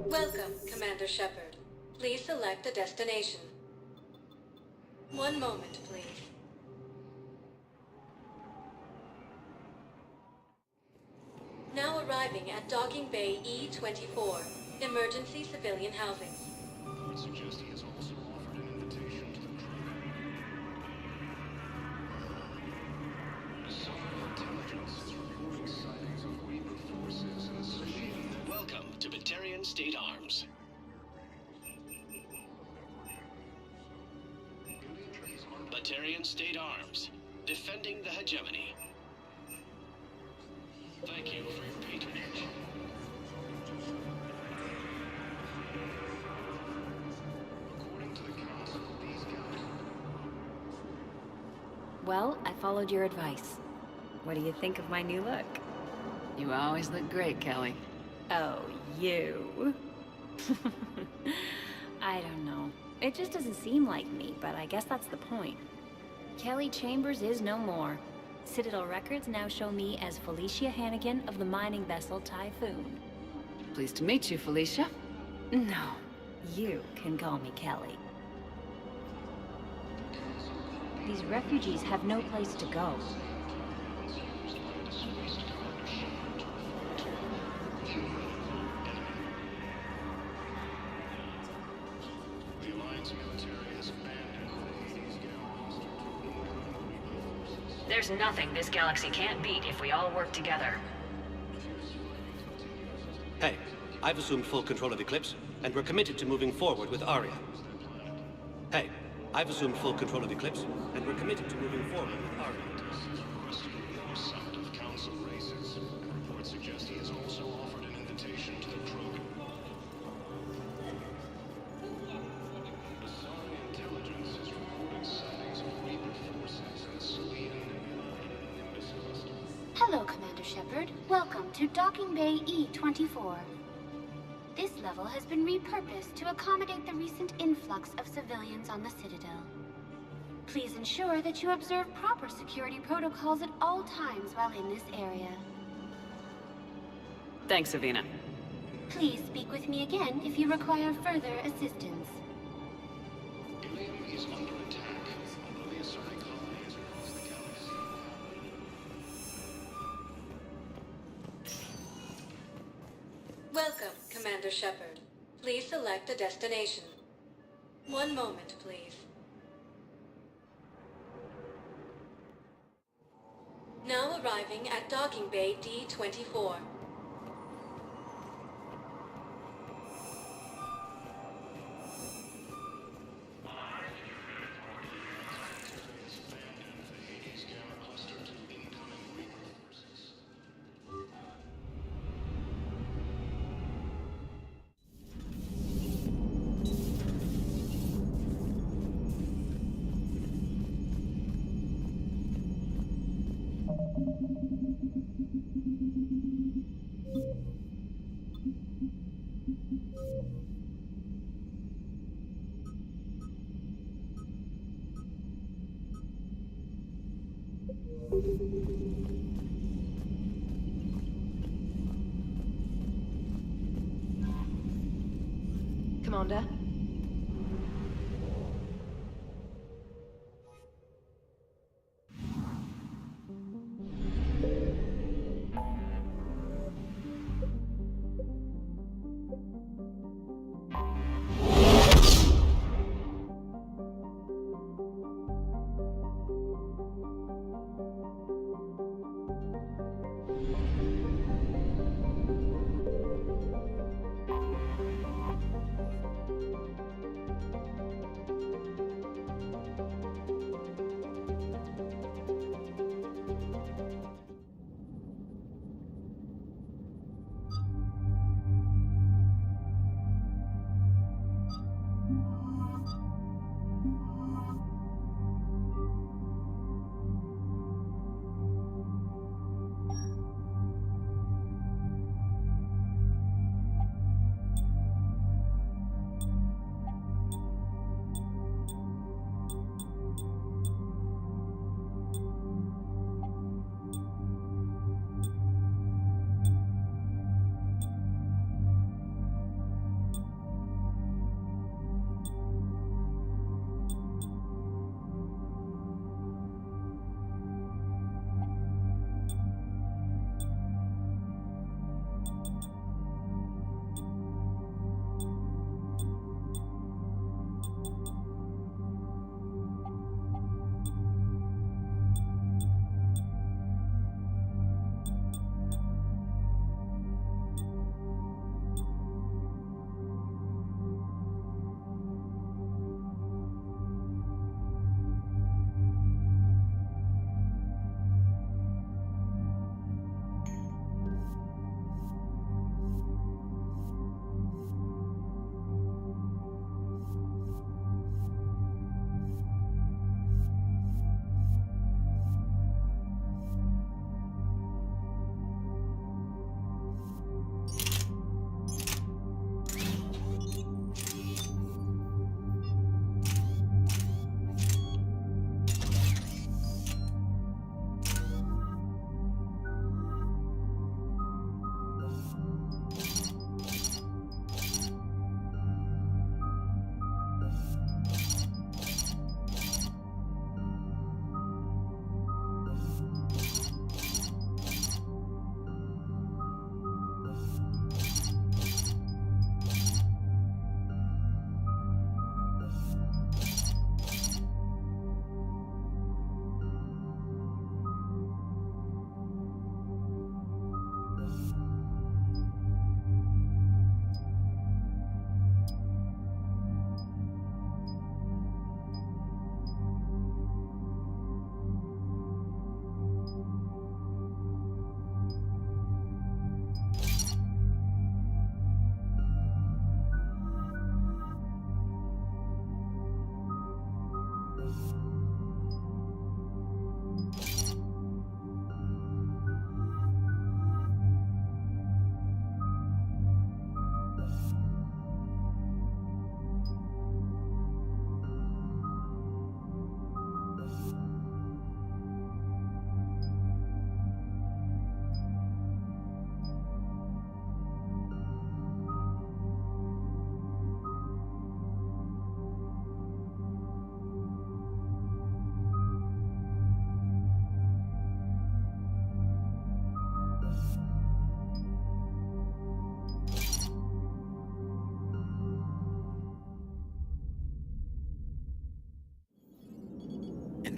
Welcome, Commander Shepard. Please select a destination. One moment, please. Now arriving at Docking Bay E-24, emergency civilian housing. I would suggest he has also offered an invitation to the crew. Civil intelligence is reporting sightings of Reaper forces in the city. Welcome to Batarian State Arms. Batarian State Arms, defending the hegemony. Thank you for your patronage. According to the Council, these guys... Well, I followed your advice. What do you think of my new look? You always look great, Kelly. Oh, you. I don't know. It just doesn't seem like me, but I guess that's the point. Kelly Chambers is no more. Citadel records now show me as Felicia Hannigan of the mining vessel Typhoon. Pleased to meet you, Felicia. No, you can call me Kelly. These refugees have no place to go. There's nothing this galaxy can't beat if we all work together. Hey, I've assumed full control of Eclipse, and we're committed to moving forward with Aria. Hey, I've assumed full control of Eclipse, and we're committed to moving forward with Aria. Reports suggest he has also offered an invitation to the program. The Psi intelligence is reporting sightings of Reaper forces at Celine and Nimbus cluster. Hello, Commander Shepard. Welcome to Docking Bay E-24. This level has been repurposed to accommodate the recent influx of civilians on the Citadel. Please ensure that you observe proper security protocols at all times while in this area. Thanks, Avina. Please speak with me again if you require further assistance. Ilium is under attack, although the asserting colonies across the galaxy. Welcome, Commander Shepard. Please select a destination. One moment, please. Now arriving at Docking Bay D-24. Commander?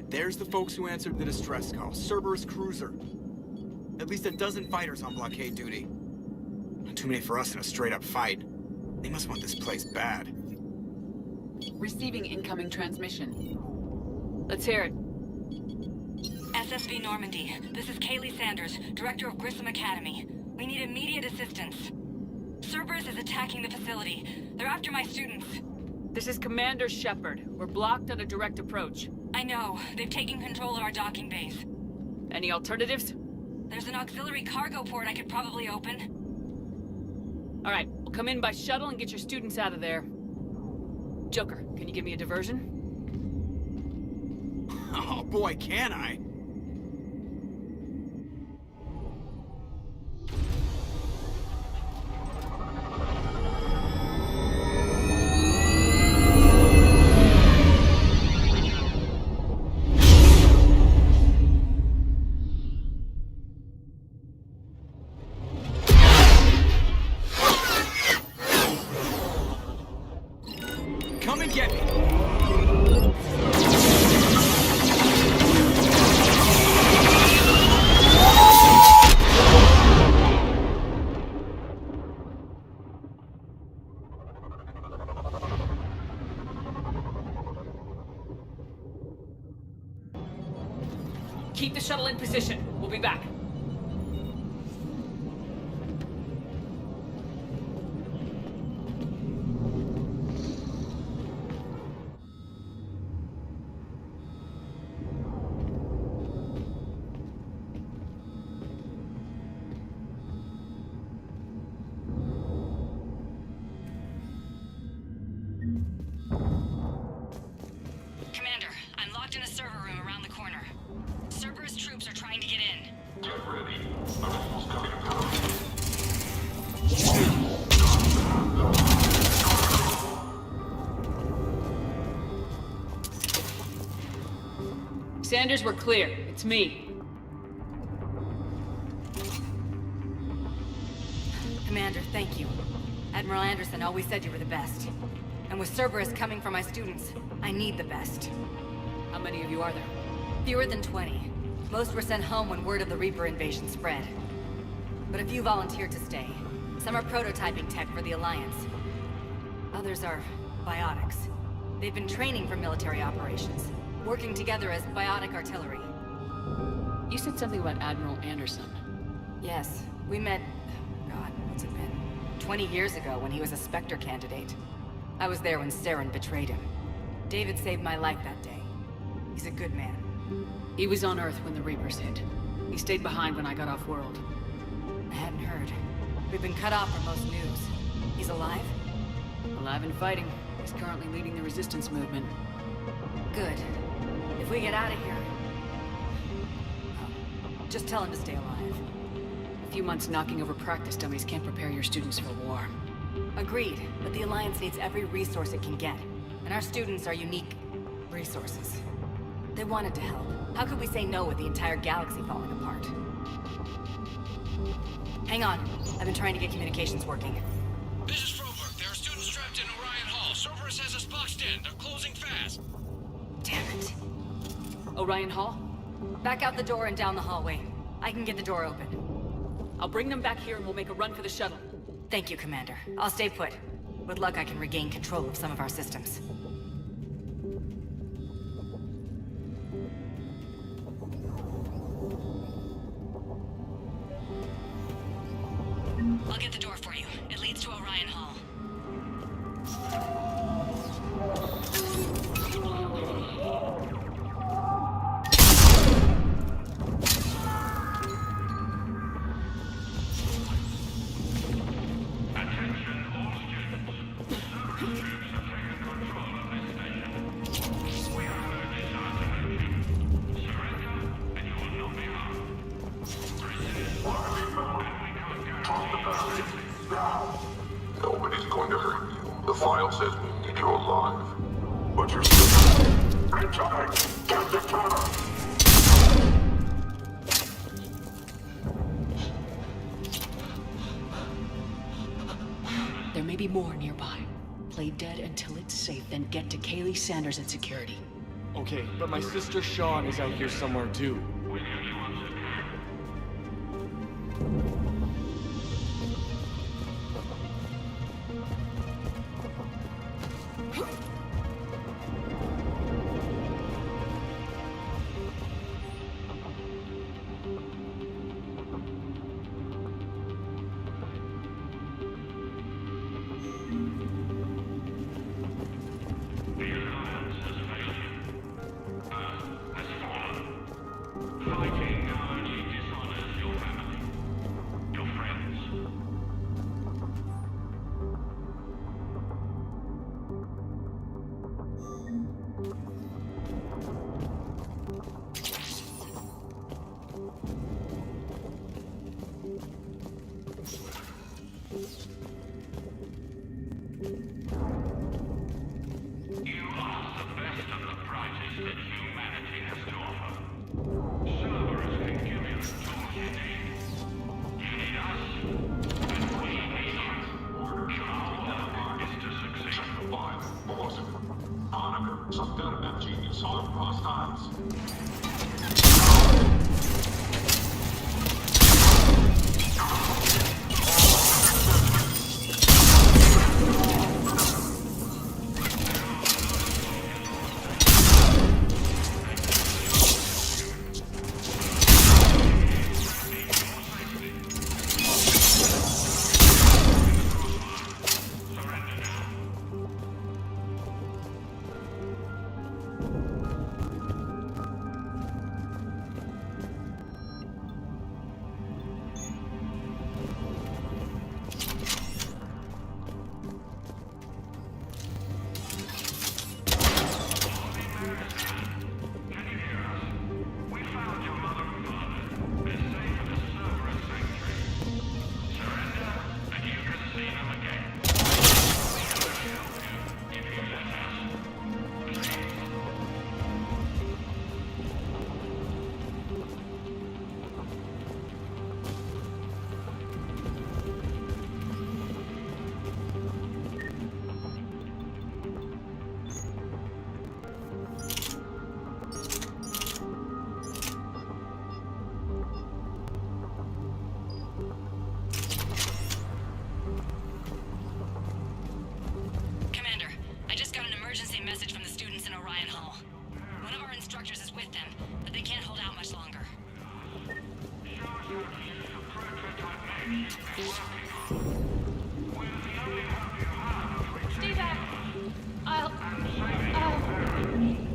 There's the folks who answered the distress call. Cerberus cruiser. At least a dozen fighters on blockade duty. Not too many for us in a straight-up fight. They must want this place bad. Receiving incoming transmission. Let's hear it. SSV Normandy. This is Kaylee Sanders, Director of Grissom Academy. We need immediate assistance. Cerberus is attacking the facility. They're after my students. This is Commander Shepard. We're blocked on a direct approach. I know. They've taken control of our docking base. Any alternatives? There's an auxiliary cargo port I could probably open. All right, we'll come in by shuttle and get your students out of there. Joker, can you give me a diversion? Oh boy, can I? Come and get me! Keep the shuttle in position. We'll be back. Commander, I'm locked in a server room around the corner. Cerberus troops are trying to get in. Get ready. Animals coming apart. Sanders, we're clear. It's me. Commander, thank you. Admiral Anderson always said you were the best. And with Cerberus coming for my students, I need the best. How many of you are there? Fewer than 20. Most were sent home when word of the Reaper invasion spread. But a few volunteered to stay. Some are prototyping tech for the Alliance. Others are biotics. They've been training for military operations, working together as biotic artillery. You said something about Admiral Anderson. Yes, we met... God, what's it been? 20 years ago when he was a Spectre candidate. I was there when Saren betrayed him. David saved my life that day. He's a good man. He was on Earth when the Reapers hit. He stayed behind when I got off-world. I hadn't heard. We've been cut off from most news. He's alive? Alive and fighting. He's currently leading the resistance movement. Good. If we get out of here... just tell him to stay alive. A few months knocking over practice dummies can't prepare your students for war. Agreed, but the Alliance needs every resource it can get. And our students are unique resources. They wanted to help. How could we say no with the entire galaxy falling apart? Hang on. I've been trying to get communications working. This is Froberg. There are students trapped in Orion Hall. Cerberus has us boxed in. They're closing fast. Damn it. Orion Hall? Back out the door and down the hallway. I can get the door open. I'll bring them back here and we'll make a run for the shuttle. Thank you, Commander. I'll stay put. With luck, I can regain control of some of our systems. I'll get the door for you. It leads to Orion Hall. Nobody's going to hurt you. The file says we need you alive. But you're still... Inside! Get the cover! There may be more nearby. Play dead until it's safe, then get to Kaylee Sanders at security. Okay, but my sister Sean is out here somewhere too.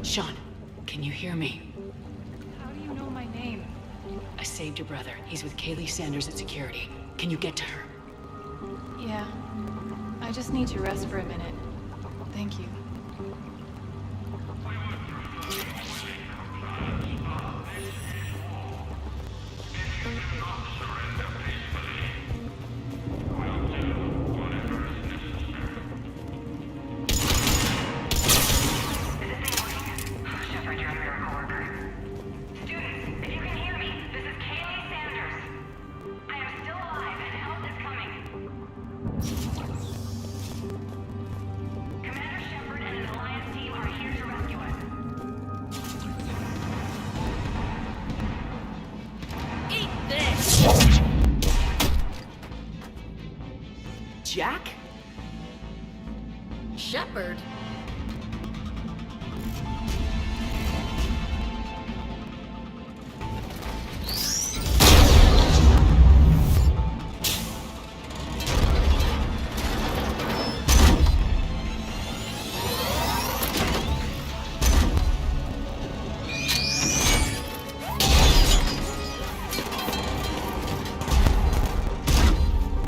Sean, can you hear me? How do you know my name? I saved your brother. He's with Kaylee Sanders at security. Can you get to her? Yeah. I just need to rest for a minute. Thank you. Jack? Shepard?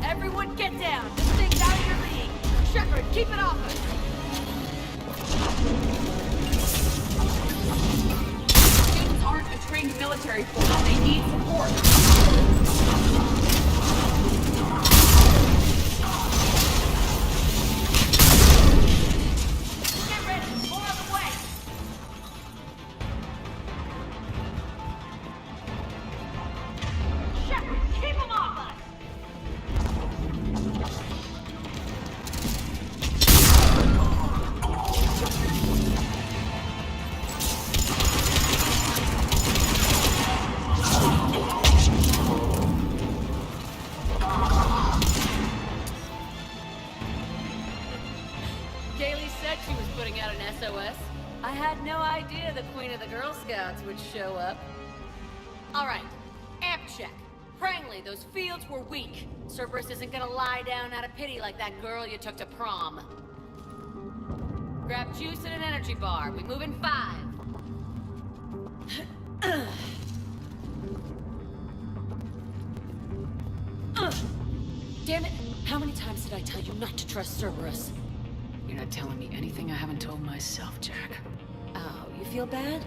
Everyone get down! This thing's out of your league! Shepard, keep it off us! Students aren't a trained military force. They need support. Get ready! More on the way! Shepard, keep them off us! the Girl Scouts would show up. Alright, amp check. Prangley, those fields were weak. Cerberus isn't gonna lie down out of pity like that girl you took to prom. Grab juice and an energy bar. We move in 5. Damn it! How many times did I tell you not to trust Cerberus? You're not telling me anything I haven't told myself, Jack. Oh, you feel bad?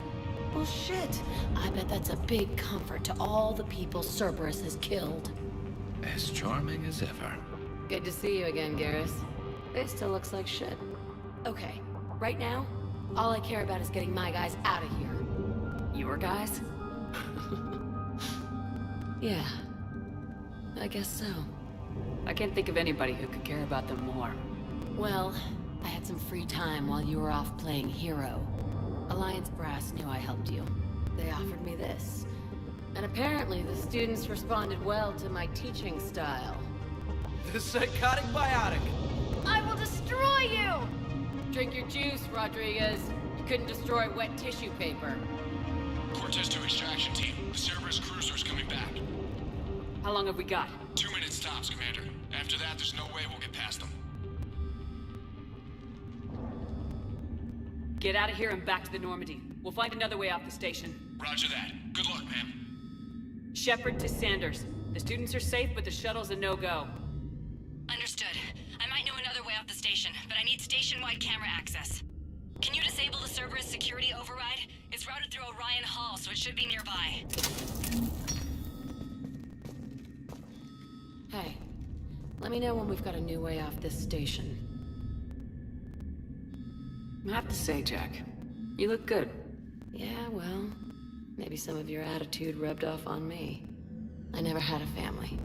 Well, shit. I bet that's a big comfort to all the people Cerberus has killed. As charming as ever. Good to see you again, Garrus. It still looks like shit. Okay, right now, all I care about is getting my guys out of here. Your guys? Yeah. I guess so. I can't think of anybody who could care about them more. Well, I had some free time while you were off playing hero. Alliance Brass knew I helped you. They offered me this. And apparently the students responded well to my teaching style. The psychotic biotic! I will destroy you! Drink your juice, Rodriguez. You couldn't destroy wet tissue paper. Cortez to extraction team. The Cerberus cruiser's coming back. How long have we got? 2 minutes tops, Commander. After that, there's no way we'll get past them. Get out of here and back to the Normandy. We'll find another way off the station. Roger that. Good luck, ma'am. Shepard to Sanders. The students are safe, but the shuttle's a no-go. Understood. I might know another way off the station, but I need station-wide camera access. Can you disable the Cerberus security override? It's routed through Orion Hall, so it should be nearby. Hey, let me know when we've got a new way off this station. I have to say, Jack, you look good. Yeah, well, maybe some of your attitude rubbed off on me. I never had a family.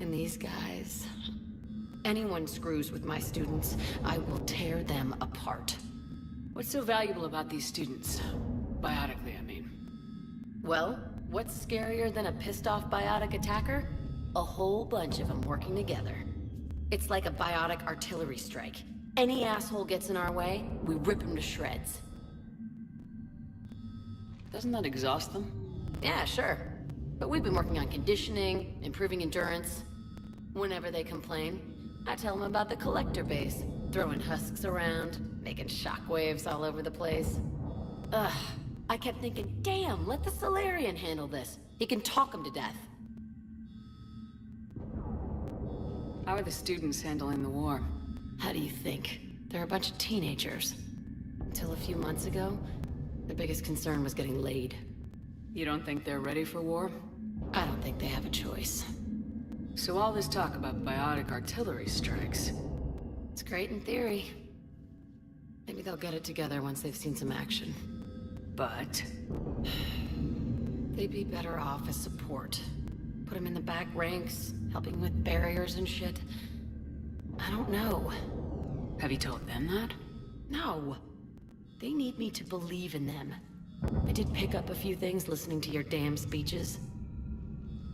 And these guys... Anyone screws with my students, I will tear them apart. What's so valuable about these students? Biotically, I mean. Well, what's scarier than a pissed-off biotic attacker? A whole bunch of them working together. It's like a biotic artillery strike. Any asshole gets in our way, we rip him to shreds. Doesn't that exhaust them? Yeah, sure. But we've been working on conditioning, improving endurance. Whenever they complain, I tell them about the collector base, throwing husks around, making shockwaves all over the place. Ugh, I kept thinking, damn, let the Solarian handle this. He can talk them to death. How are the students handling the war? How do you think? They're a bunch of teenagers. Until a few months ago, their biggest concern was getting laid. You don't think they're ready for war? I don't think they have a choice. So all this talk about biotic artillery strikes... It's great in theory. Maybe they'll get it together once they've seen some action. But... They'd be better off as support. Put them in the back ranks, helping with barriers and shit. I don't know. Have you told them that? No. They need me to believe in them. I did pick up a few things listening to your damn speeches.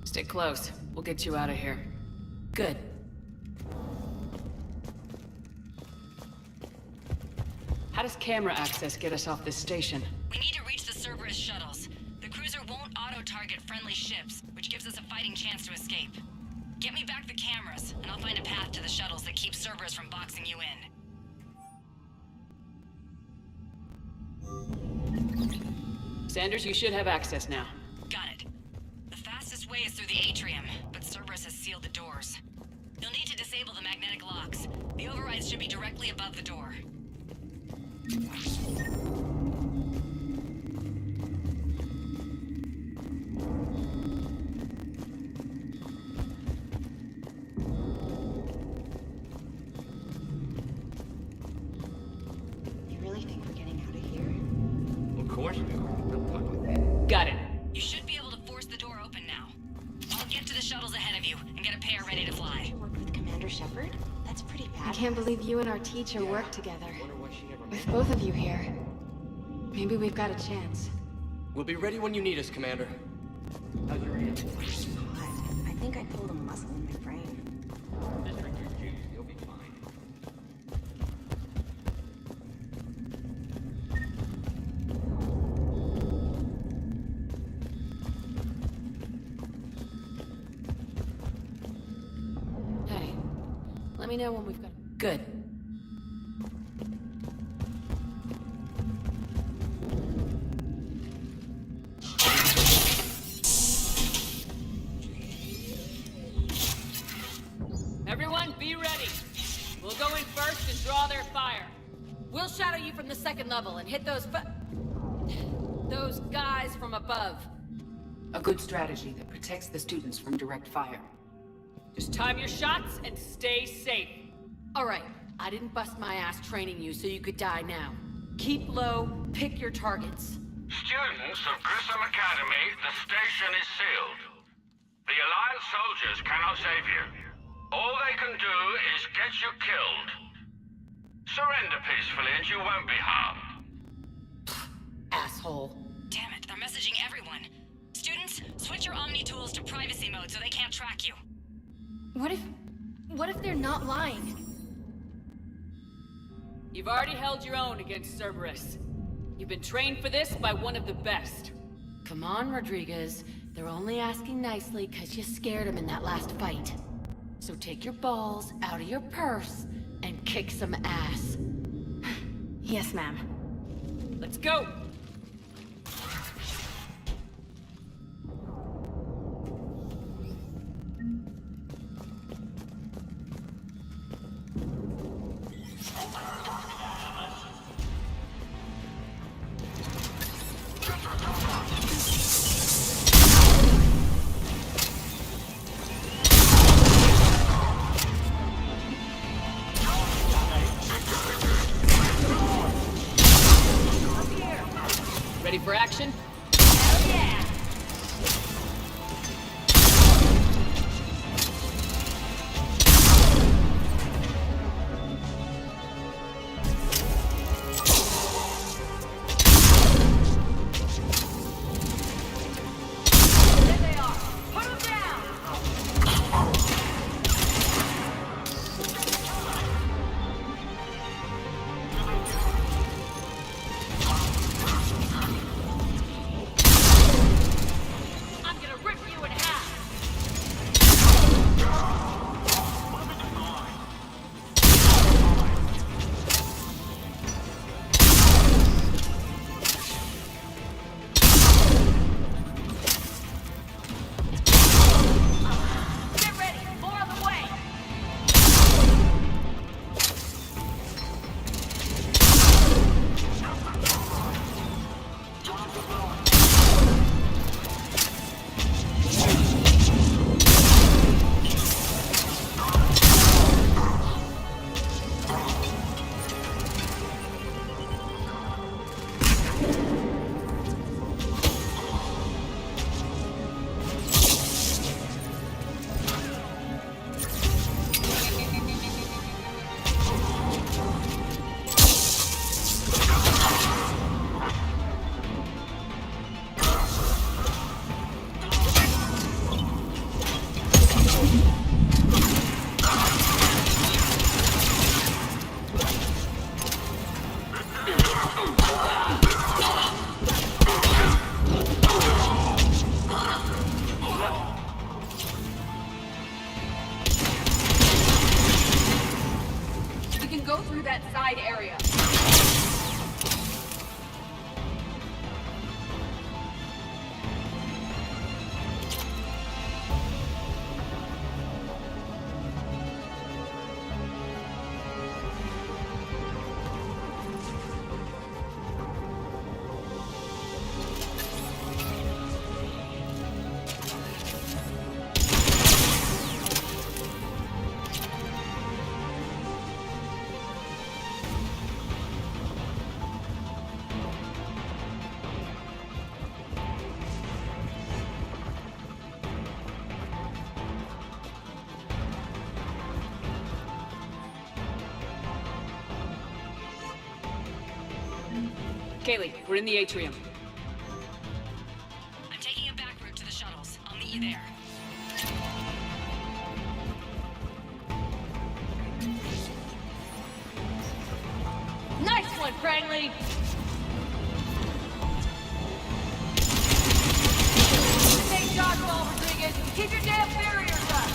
Stick close. We'll get you out of here. Good. How does camera access get us off this station? We need to reach the Cerberus shuttles. The cruiser won't auto-target friendly ships, which gives us a fighting chance to escape. Get me back the cameras, and I'll find a path to the shuttles that keeps Cerberus from boxing you in. Sanders, you should have access now. Got it. The fastest way is through the atrium, but Cerberus has sealed the doors. You'll need to disable the magnetic locks. The overrides should be directly above the door. Got it. You should be able to force the door open now. I'll get to the shuttles ahead of you and get a pair ready to fly. Work with Commander Shepard? That's pretty bad. I can't believe you and our teacher work together. With both of you here. Maybe we've got a chance. We'll be ready when you need us, Commander. How's your hand? God, I think I pulled a muscle in my brain. Just drink your juice, you'll be fine. Let me know when we've got... Good. Everyone, be ready. We'll go in first and draw their fire. We'll shadow you from the second level and hit those guys from above. A good strategy that protects the students from direct fire. Just time your shots and stay safe. All right, I didn't bust my ass training you so you could die now. Keep low, pick your targets. Students of Grissom Academy, the station is sealed. The Alliance soldiers cannot save you. All they can do is get you killed. Surrender peacefully and you won't be harmed. Asshole. Damn it, they're messaging everyone. Students, switch your Omni tools to privacy mode so they can't track you. What if they're not lying? You've already held your own against Cerberus. You've been trained for this by one of the best. Come on, Rodriguez. They're only asking nicely because you scared them in that last fight. So take your balls out of your purse and kick some ass. Yes, ma'am. Let's go! Ready for action? Hell yeah! There they are! Put them down! I'm gonna rip you in half! Get ready! More on the way! We can go through that side area. Kaylee, we're in the atrium. I'm taking a back route to the shuttles. I'll meet you there. Nice one, Crangley! Take dodgeball, Rodriguez! Keep your damn barriers up!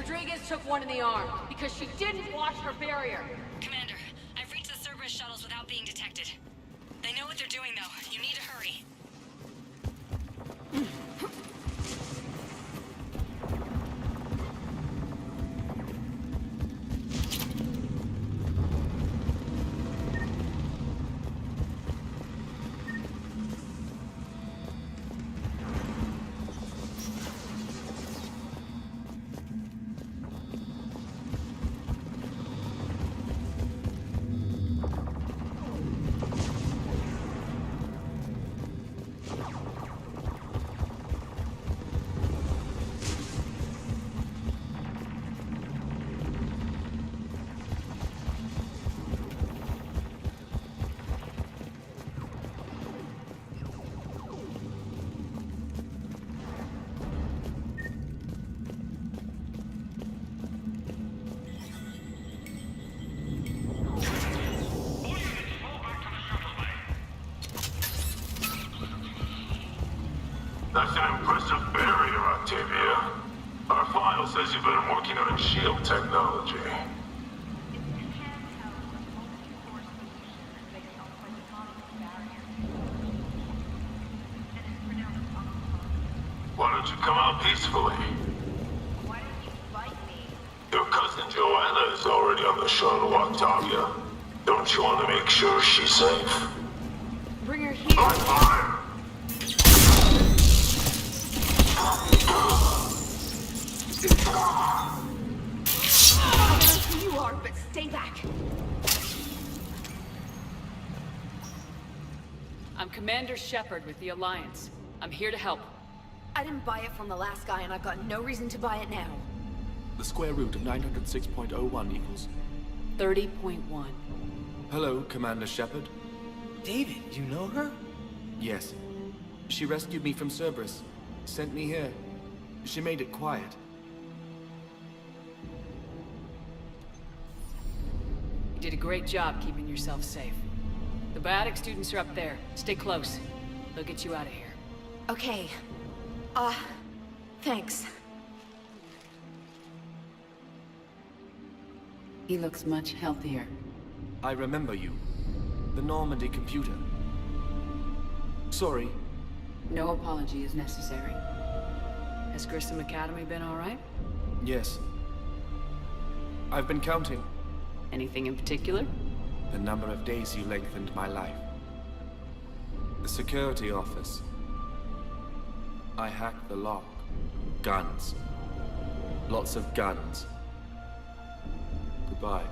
Rodriguez took one in the arm because she didn't watch her barrier. Commander, I've reached the Cerberus shuttles without being detected. They know what they're doing, though. You need to hurry. That's an impressive barrier, Octavia. Our file says you've been working on shield technology. Why don't you come out peacefully? Why don't you fight me? Your cousin Joanna is already on the shuttle, Octavia. Don't you want to make sure she's safe? Bring her here. On fire! I don't know who you are, but stay back. I'm Commander Shepard with the Alliance. I'm here to help. I didn't buy it from the last guy, and I've got no reason to buy it now. The square root of 906.01 equals 30.1. Hello, Commander Shepard. David, you know her? Yes. She rescued me from Cerberus. Sent me here. She made it quiet. You did a great job keeping yourself safe. The biotic students are up there. Stay close. They'll get you out of here. Okay. Thanks. He looks much healthier. I remember you. The Normandy computer. Sorry. No apology is necessary. Has Grissom Academy been all right? Yes. I've been counting. Anything in particular? The number of days you lengthened my life. The security office. I hacked the lock. Guns. Lots of guns. Goodbye.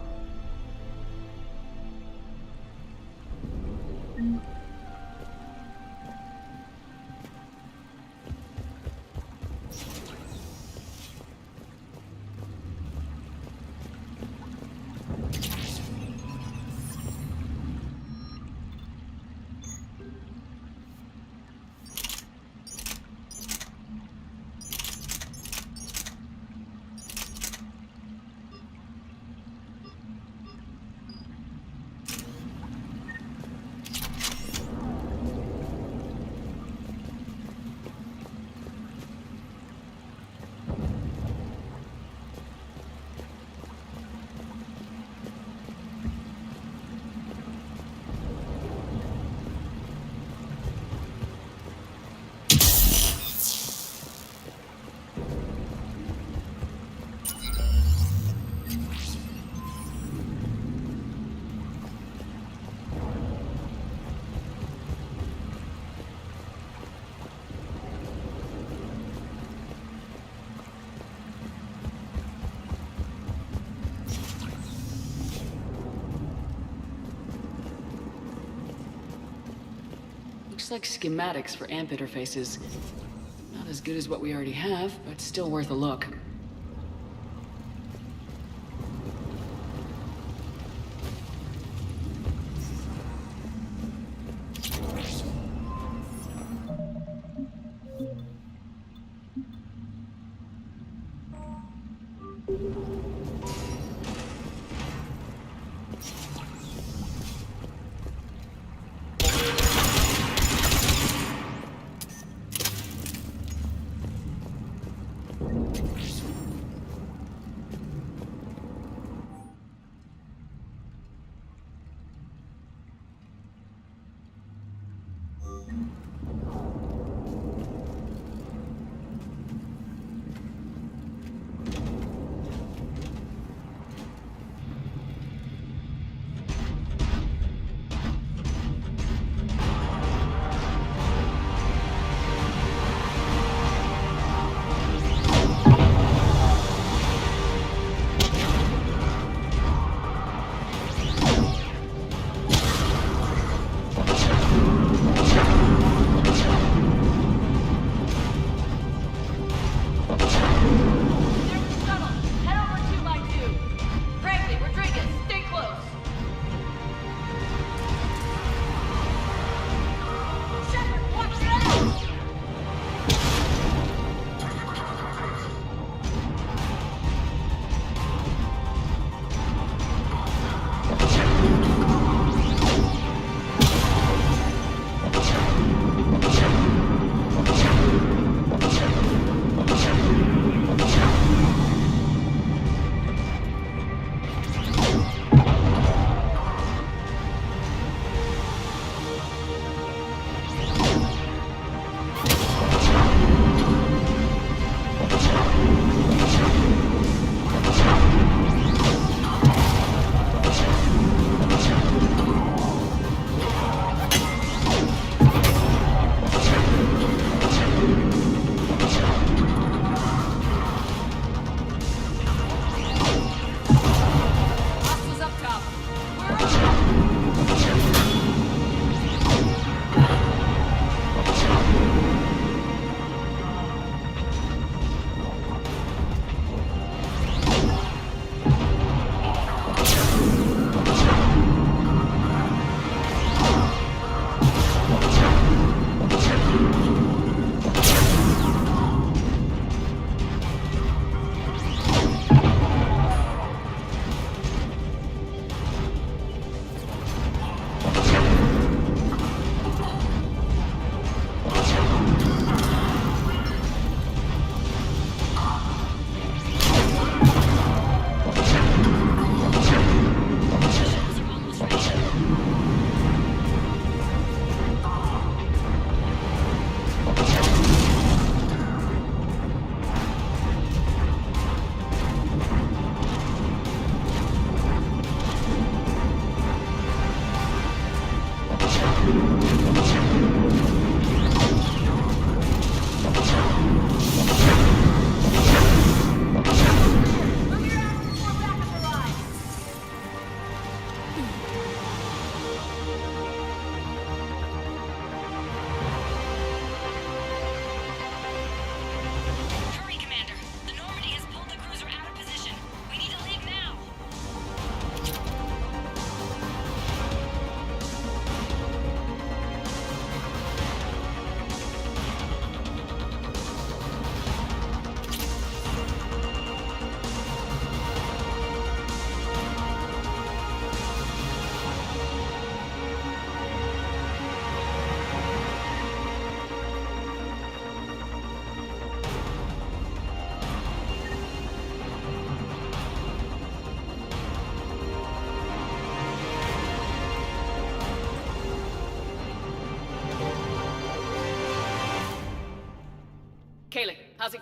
Looks like schematics for AMP interfaces. Not as good as what we already have, but still worth a look.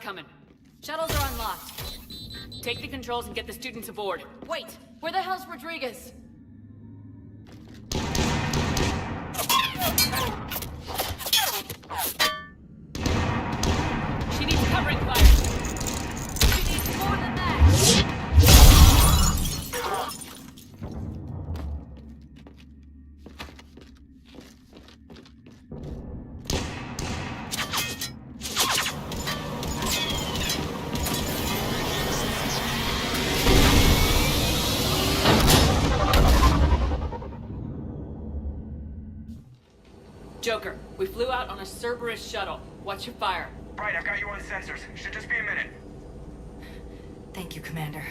coming. Shuttles are unlocked. Take the controls and get the students aboard. Wait! Where the hell's Rodriguez? She needs covering fire. She needs more than that! Joker, we flew out on a Cerberus shuttle. Watch your fire. Right, I've got you on sensors. Should just be a minute. Thank you, Commander.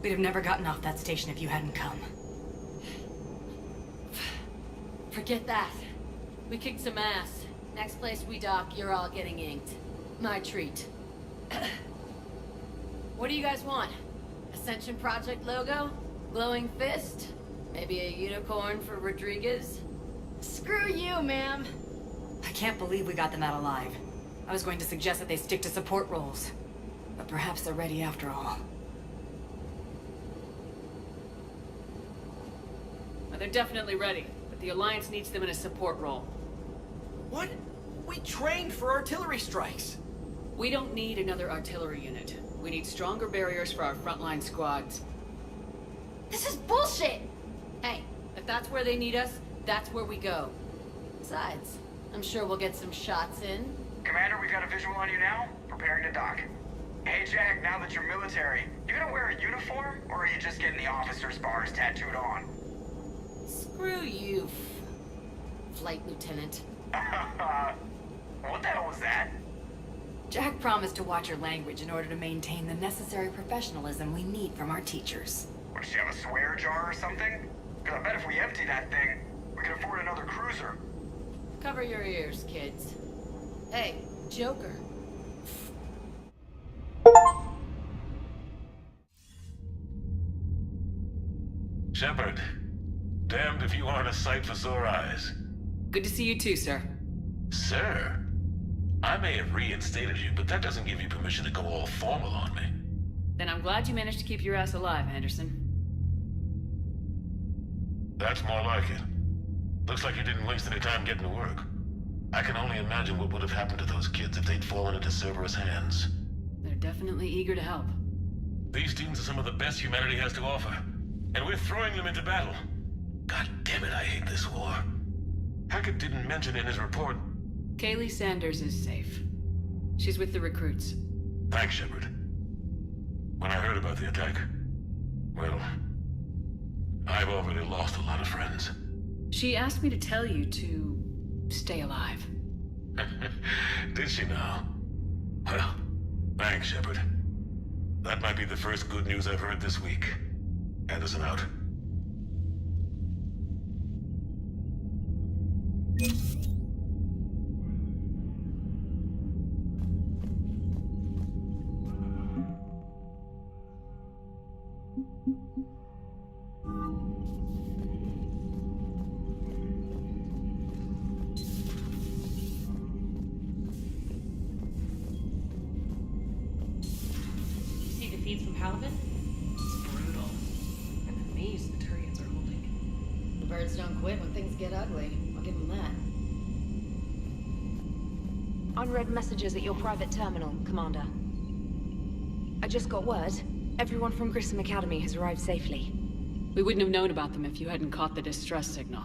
We'd have never gotten off that station if you hadn't come. Forget that. We kicked some ass. Next place we dock, you're all getting inked. My treat. What do you guys want? Ascension Project logo? Glowing fist? Maybe a unicorn for Rodriguez? Screw you, ma'am. I can't believe we got them out alive. I was going to suggest that they stick to support roles. But perhaps they're ready after all. Well, they're definitely ready, but the Alliance needs them in a support role. What? We trained for artillery strikes. We don't need another artillery unit. We need stronger barriers for our frontline squads. This is bullshit! Hey, if that's where they need us, that's where we go. Besides, I'm sure we'll get some shots in. Commander, we've got a visual on you now. Preparing to dock. Hey, Jack, now that you're military, you gonna wear a uniform, or are you just getting the officer's bars tattooed on? Screw you, Flight Lieutenant. What the hell was that? Jack promised to watch your language in order to maintain the necessary professionalism we need from our teachers. What, does she have a swear jar or something? Because I bet if we empty that thing, we can afford another cruiser. Cover your ears, kids. Hey, Joker. Shepard, damned if you aren't a sight for sore eyes. Good to see you too, sir. Sir? I may have reinstated you, but that doesn't give you permission to go all formal on me. Then I'm glad you managed to keep your ass alive, Henderson. That's more like it. Looks like you didn't waste any time getting to work. I can only imagine what would have happened to those kids if they'd fallen into Cerberus' hands. They're definitely eager to help. These students are some of the best humanity has to offer, and we're throwing them into battle. God damn it, I hate this war. Hackett didn't mention in his report. Kaylee Sanders is safe. She's with the recruits. Thanks, Shepard. When I heard about the attack, well, I've already lost a lot of friends. She asked me to tell you to stay alive. Did she now? Well, thanks, Shepard. That might be the first good news I've heard this week. Anderson out. From Halibut? It's brutal. I'm amazed the Turians are holding. The birds don't quit when things get ugly. I'll give them that. Unread messages at your private terminal, Commander. I just got word. Everyone from Grissom Academy has arrived safely. We wouldn't have known about them if you hadn't caught the distress signal.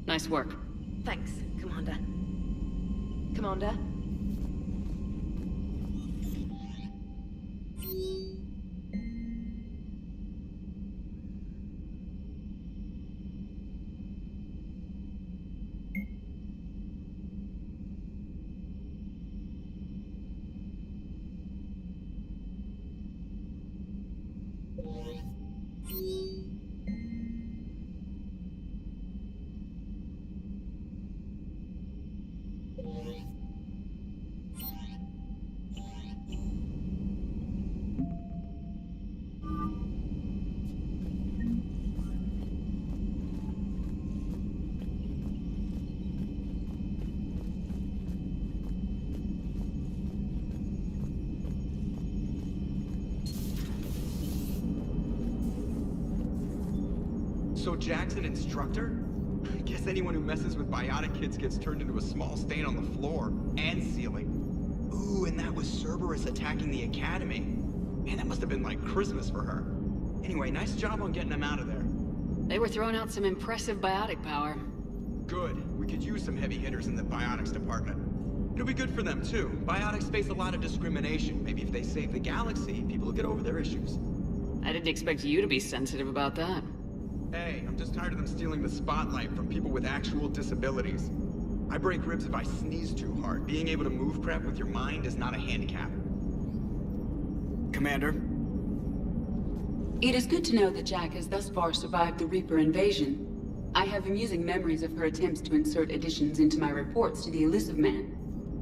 Nice work. Thanks, Commander. Commander? So Jack's an instructor? I guess anyone who messes with biotic kids gets turned into a small stain on the floor and ceiling. Ooh, and that was Cerberus attacking the academy. Man, that must have been like Christmas for her. Anyway, nice job on getting them out of there. They were throwing out some impressive biotic power. Good. We could use some heavy hitters in the biotics department. It'll be good for them, too. Biotics face a lot of discrimination. Maybe if they save the galaxy, people will get over their issues. I didn't expect you to be sensitive about that. Hey, I'm just tired of them stealing the spotlight from people with actual disabilities. I break ribs if I sneeze too hard. Being able to move crap with your mind is not a handicap. Commander? It is good to know that Jack has thus far survived the Reaper invasion. I have amusing memories of her attempts to insert additions into my reports to the Elusive Man.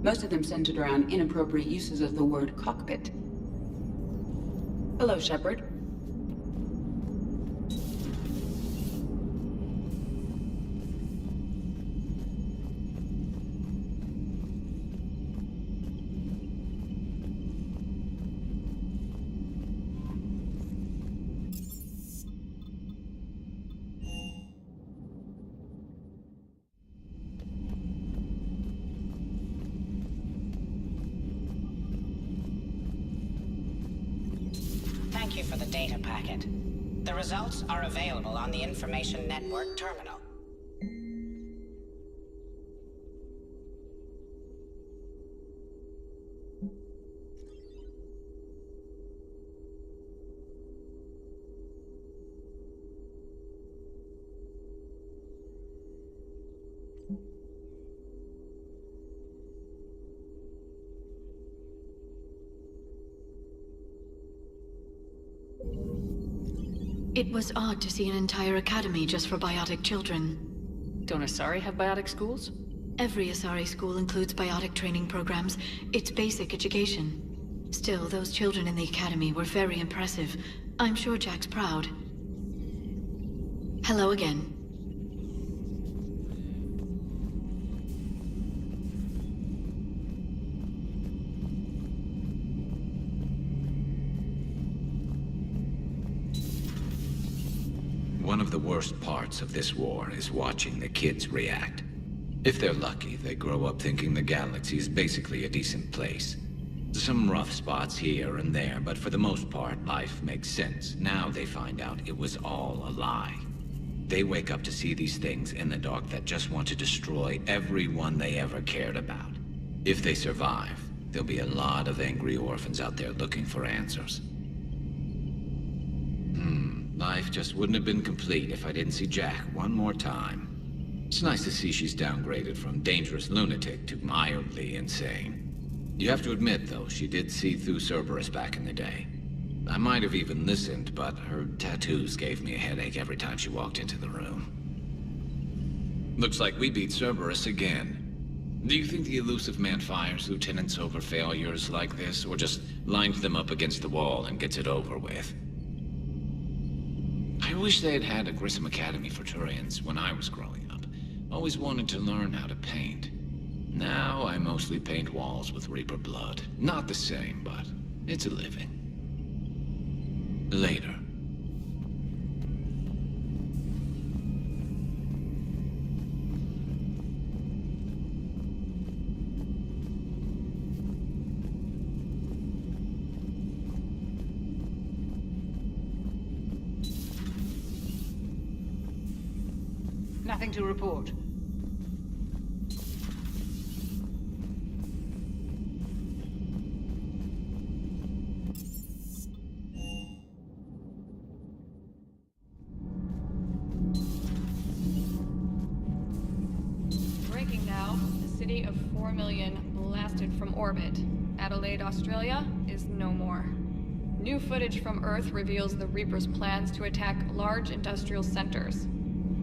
Most of them centered around inappropriate uses of the word cockpit. Hello, Shepard. Thank you for the data packet. The results are available on the Information Network terminal. It was odd to see an entire academy just for biotic children. Don't Asari have biotic schools? Every Asari school includes biotic training programs. It's basic education. Still, those children in the academy were very impressive. I'm sure Jack's proud. Hello again. One of the worst parts of this war is watching the kids react. If they're lucky, they grow up thinking the galaxy is basically a decent place. Some rough spots here and there, but for the most part, life makes sense. Now they find out it was all a lie. They wake up to see these things in the dark that just want to destroy everyone they ever cared about. If they survive, there'll be a lot of angry orphans out there looking for answers. Life just wouldn't have been complete if I didn't see Jack one more time. It's nice to see she's downgraded from dangerous lunatic to mildly insane. You have to admit, though, she did see through Cerberus back in the day. I might have even listened, but her tattoos gave me a headache every time she walked into the room. Looks like we beat Cerberus again. Do you think the Elusive Man fires lieutenants over failures like this, or just lines them up against the wall and gets it over with? I wish they had had a Grissom Academy for Turians when I was growing up. Always wanted to learn how to paint. Now I mostly paint walls with Reaper blood. Not the same, but it's a living. Later. Nothing to report. Breaking now, the city of 4 million blasted from orbit. Adelaide, Australia is no more. New footage from Earth reveals the Reaper's plans to attack large industrial centers.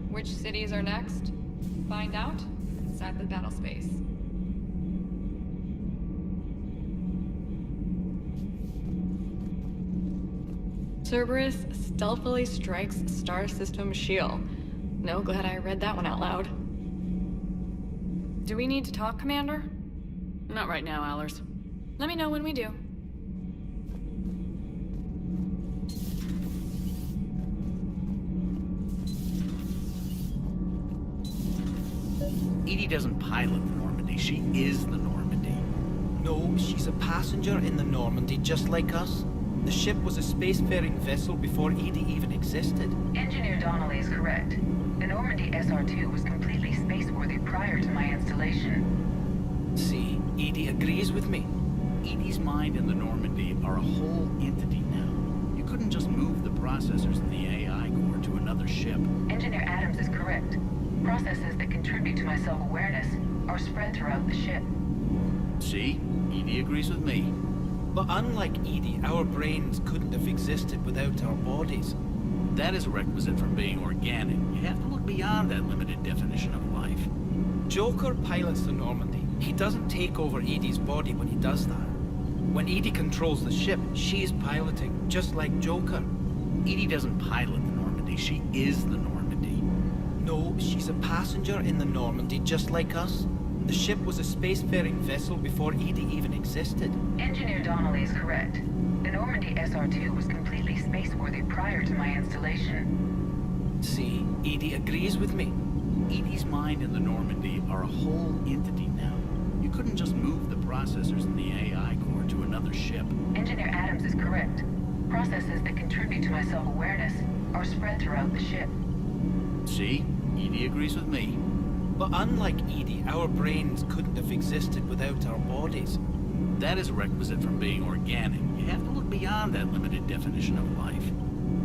Which cities are next? Find out inside the battle space. Cerberus stealthily strikes Star System shield. No, glad I read that one out loud. Do we need to talk, Commander? Not right now, Allers. Let me know when we do. Edie doesn't pilot the Normandy, she is the Normandy. No, she's a passenger in the Normandy, just like us. The ship was a spacefaring vessel before Edie even existed. Engineer Donnelly is correct. The Normandy SR-2 was completely spaceworthy prior to my installation. See, Edie agrees with me. Edie's mind and the Normandy are a whole entity now. You couldn't just move the processors in the AI core to another ship. Engineer Adams is correct. Processes that contribute to my self-awareness are spread throughout the ship. See? Edie agrees with me. But unlike Edie, our brains couldn't have existed without our bodies. That is a requisite for being organic. You have to look beyond that limited definition of life. Joker pilots the Normandy. He doesn't take over Edie's body when he does that. When Edie controls the ship, she's piloting, just like Joker. Edie doesn't pilot the Normandy, she is the Normandy. No, she's a passenger in the Normandy, just like us. The ship was a spacefaring vessel before Edie even existed. Engineer Donnelly is correct. The Normandy SR-2 was completely spaceworthy prior to my installation. See, Edie agrees with me. Edie's mind and the Normandy are a whole entity now. You couldn't just move the processors in the AI core to another ship. Engineer Adams is correct. Processes that contribute to my self-awareness are spread throughout the ship. See? Edie agrees with me. But unlike Edie, our brains couldn't have existed without our bodies. That is a requisite for being organic. You have to look beyond that limited definition of life.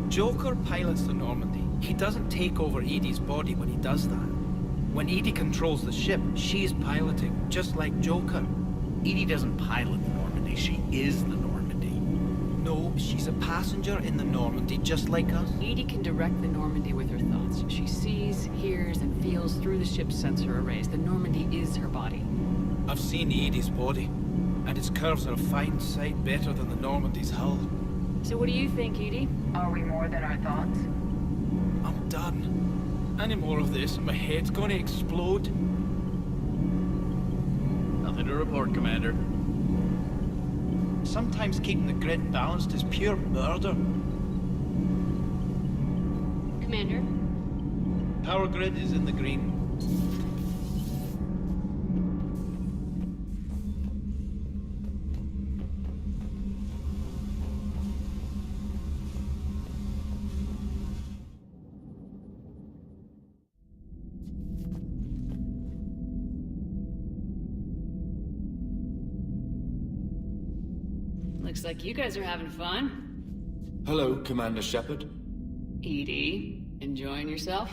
Joker pilots the Normandy. He doesn't take over Edie's body when he does that. When Edie controls the ship, she's piloting, just like Joker. Edie doesn't pilot the Normandy, she is the Normandy. No, she's a passenger in the Normandy, just like us. Edie can direct the Normandy with her thoughts. She sees, hears, and feels through the ship's sensor arrays. The Normandy is her body. I've seen Edie's body, and its curves are a fine sight better than the Normandy's hull. So what do you think, Edie? Are we more than our thoughts? I'm done. Any more of this, and my head's gonna explode. Nothing to report, Commander. Sometimes keeping the grid balanced is pure murder. Commander? Power grid is in the green. Looks like you guys are having fun. Hello, Commander Shepard. Edie, enjoying yourself?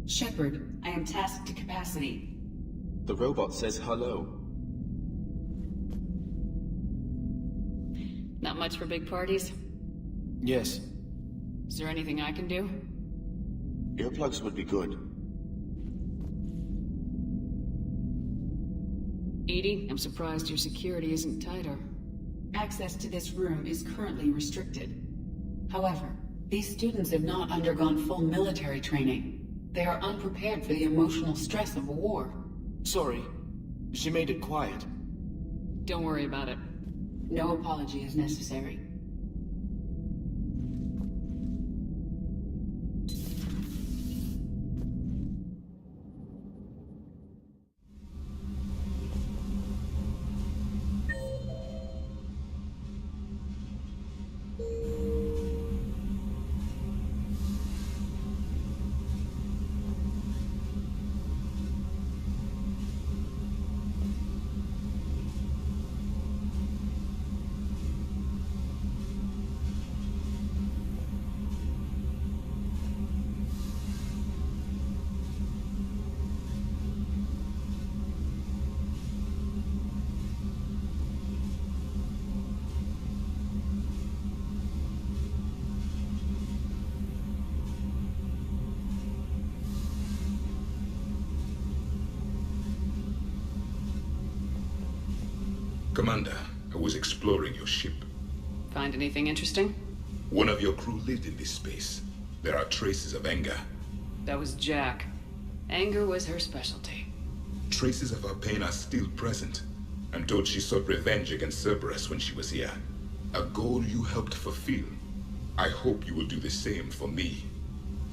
Shepard, I am tasked to capacity. The robot says hello. Not much for big parties? Yes. Is there anything I can do? Earplugs would be good. Edie, I'm surprised your security isn't tighter. Access to this room is currently restricted. However, these students have not undergone full military training. They are unprepared for the emotional stress of a war. Sorry. She made it quiet. Don't worry about it. No apology is necessary. Commander, I was exploring your ship. Find anything interesting? One of your crew lived in this space. There are traces of anger. That was Jack. Anger was her specialty. Traces of her pain are still present. I'm told she sought revenge against Cerberus when she was here. A goal you helped fulfill. I hope you will do the same for me.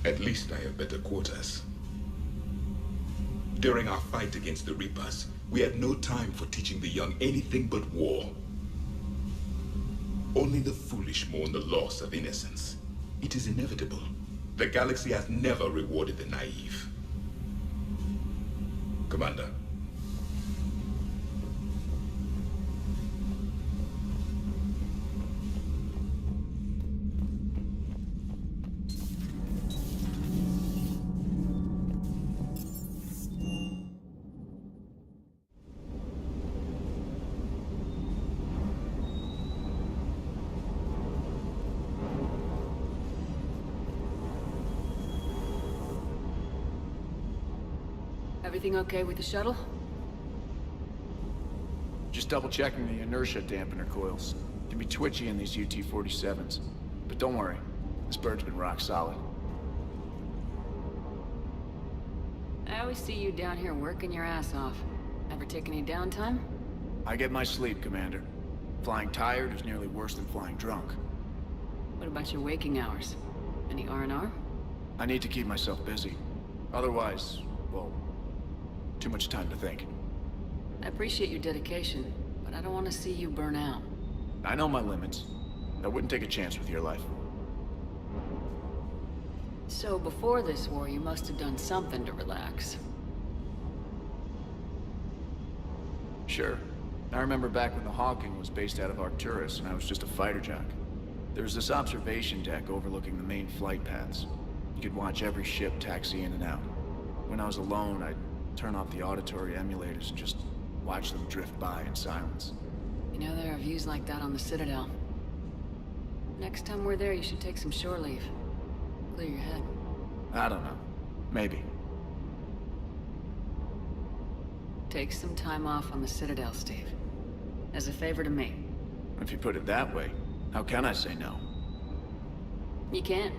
At least I have better quarters. During our fight against the Reapers, we had no time for teaching the young anything but war. Only the foolish mourn the loss of innocence. It is inevitable. The galaxy has never rewarded the naive. Commander. Everything okay with the shuttle? Just double-checking the inertia dampener coils. Can be twitchy in these UT-47s. But don't worry, this bird's been rock solid. I always see you down here working your ass off. Ever take any downtime? I get my sleep, Commander. Flying tired is nearly worse than flying drunk. What about your waking hours? Any R&R? I need to keep myself busy. Otherwise, well, too much time to think. I appreciate your dedication, but I don't want to see you burn out. I know my limits. I wouldn't take a chance with your life. So before this war, you must have done something to relax. Sure. I remember back when the Hawking was based out of Arcturus and I was just a fighter jock. There was this observation deck overlooking the main flight paths. You could watch every ship taxi in and out. When I was alone, I'd turn off the auditory emulators and just watch them drift by in silence. You know, there are views like that on the Citadel. Next time we're there, you should take some shore leave. Clear your head. I don't know. Maybe. Take some time off on the Citadel, Steve. As a favor to me. If you put it that way, how can I say no? You can't.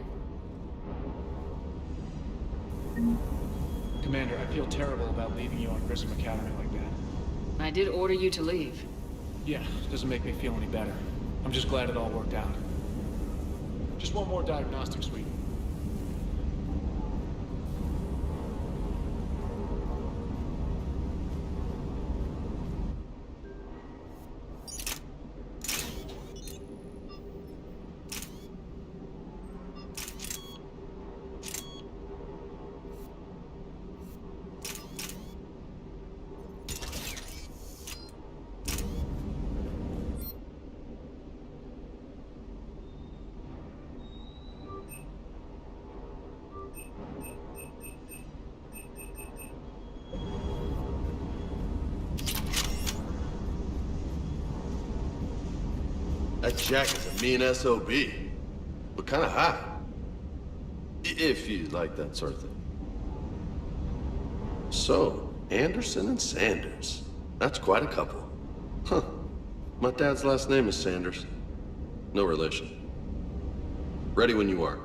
Commander, I feel terrible about leaving you on Grissom Academy like that. I did order you to leave. Yeah, doesn't make me feel any better. I'm just glad it all worked out. Just one more diagnostic suite. That Jack is a mean SOB, but kinda hot. If you like that sort of thing. So, Anderson and Sanders. That's quite a couple. Huh. My dad's last name is Sanders. No relation. Ready when you are.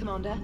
Commander.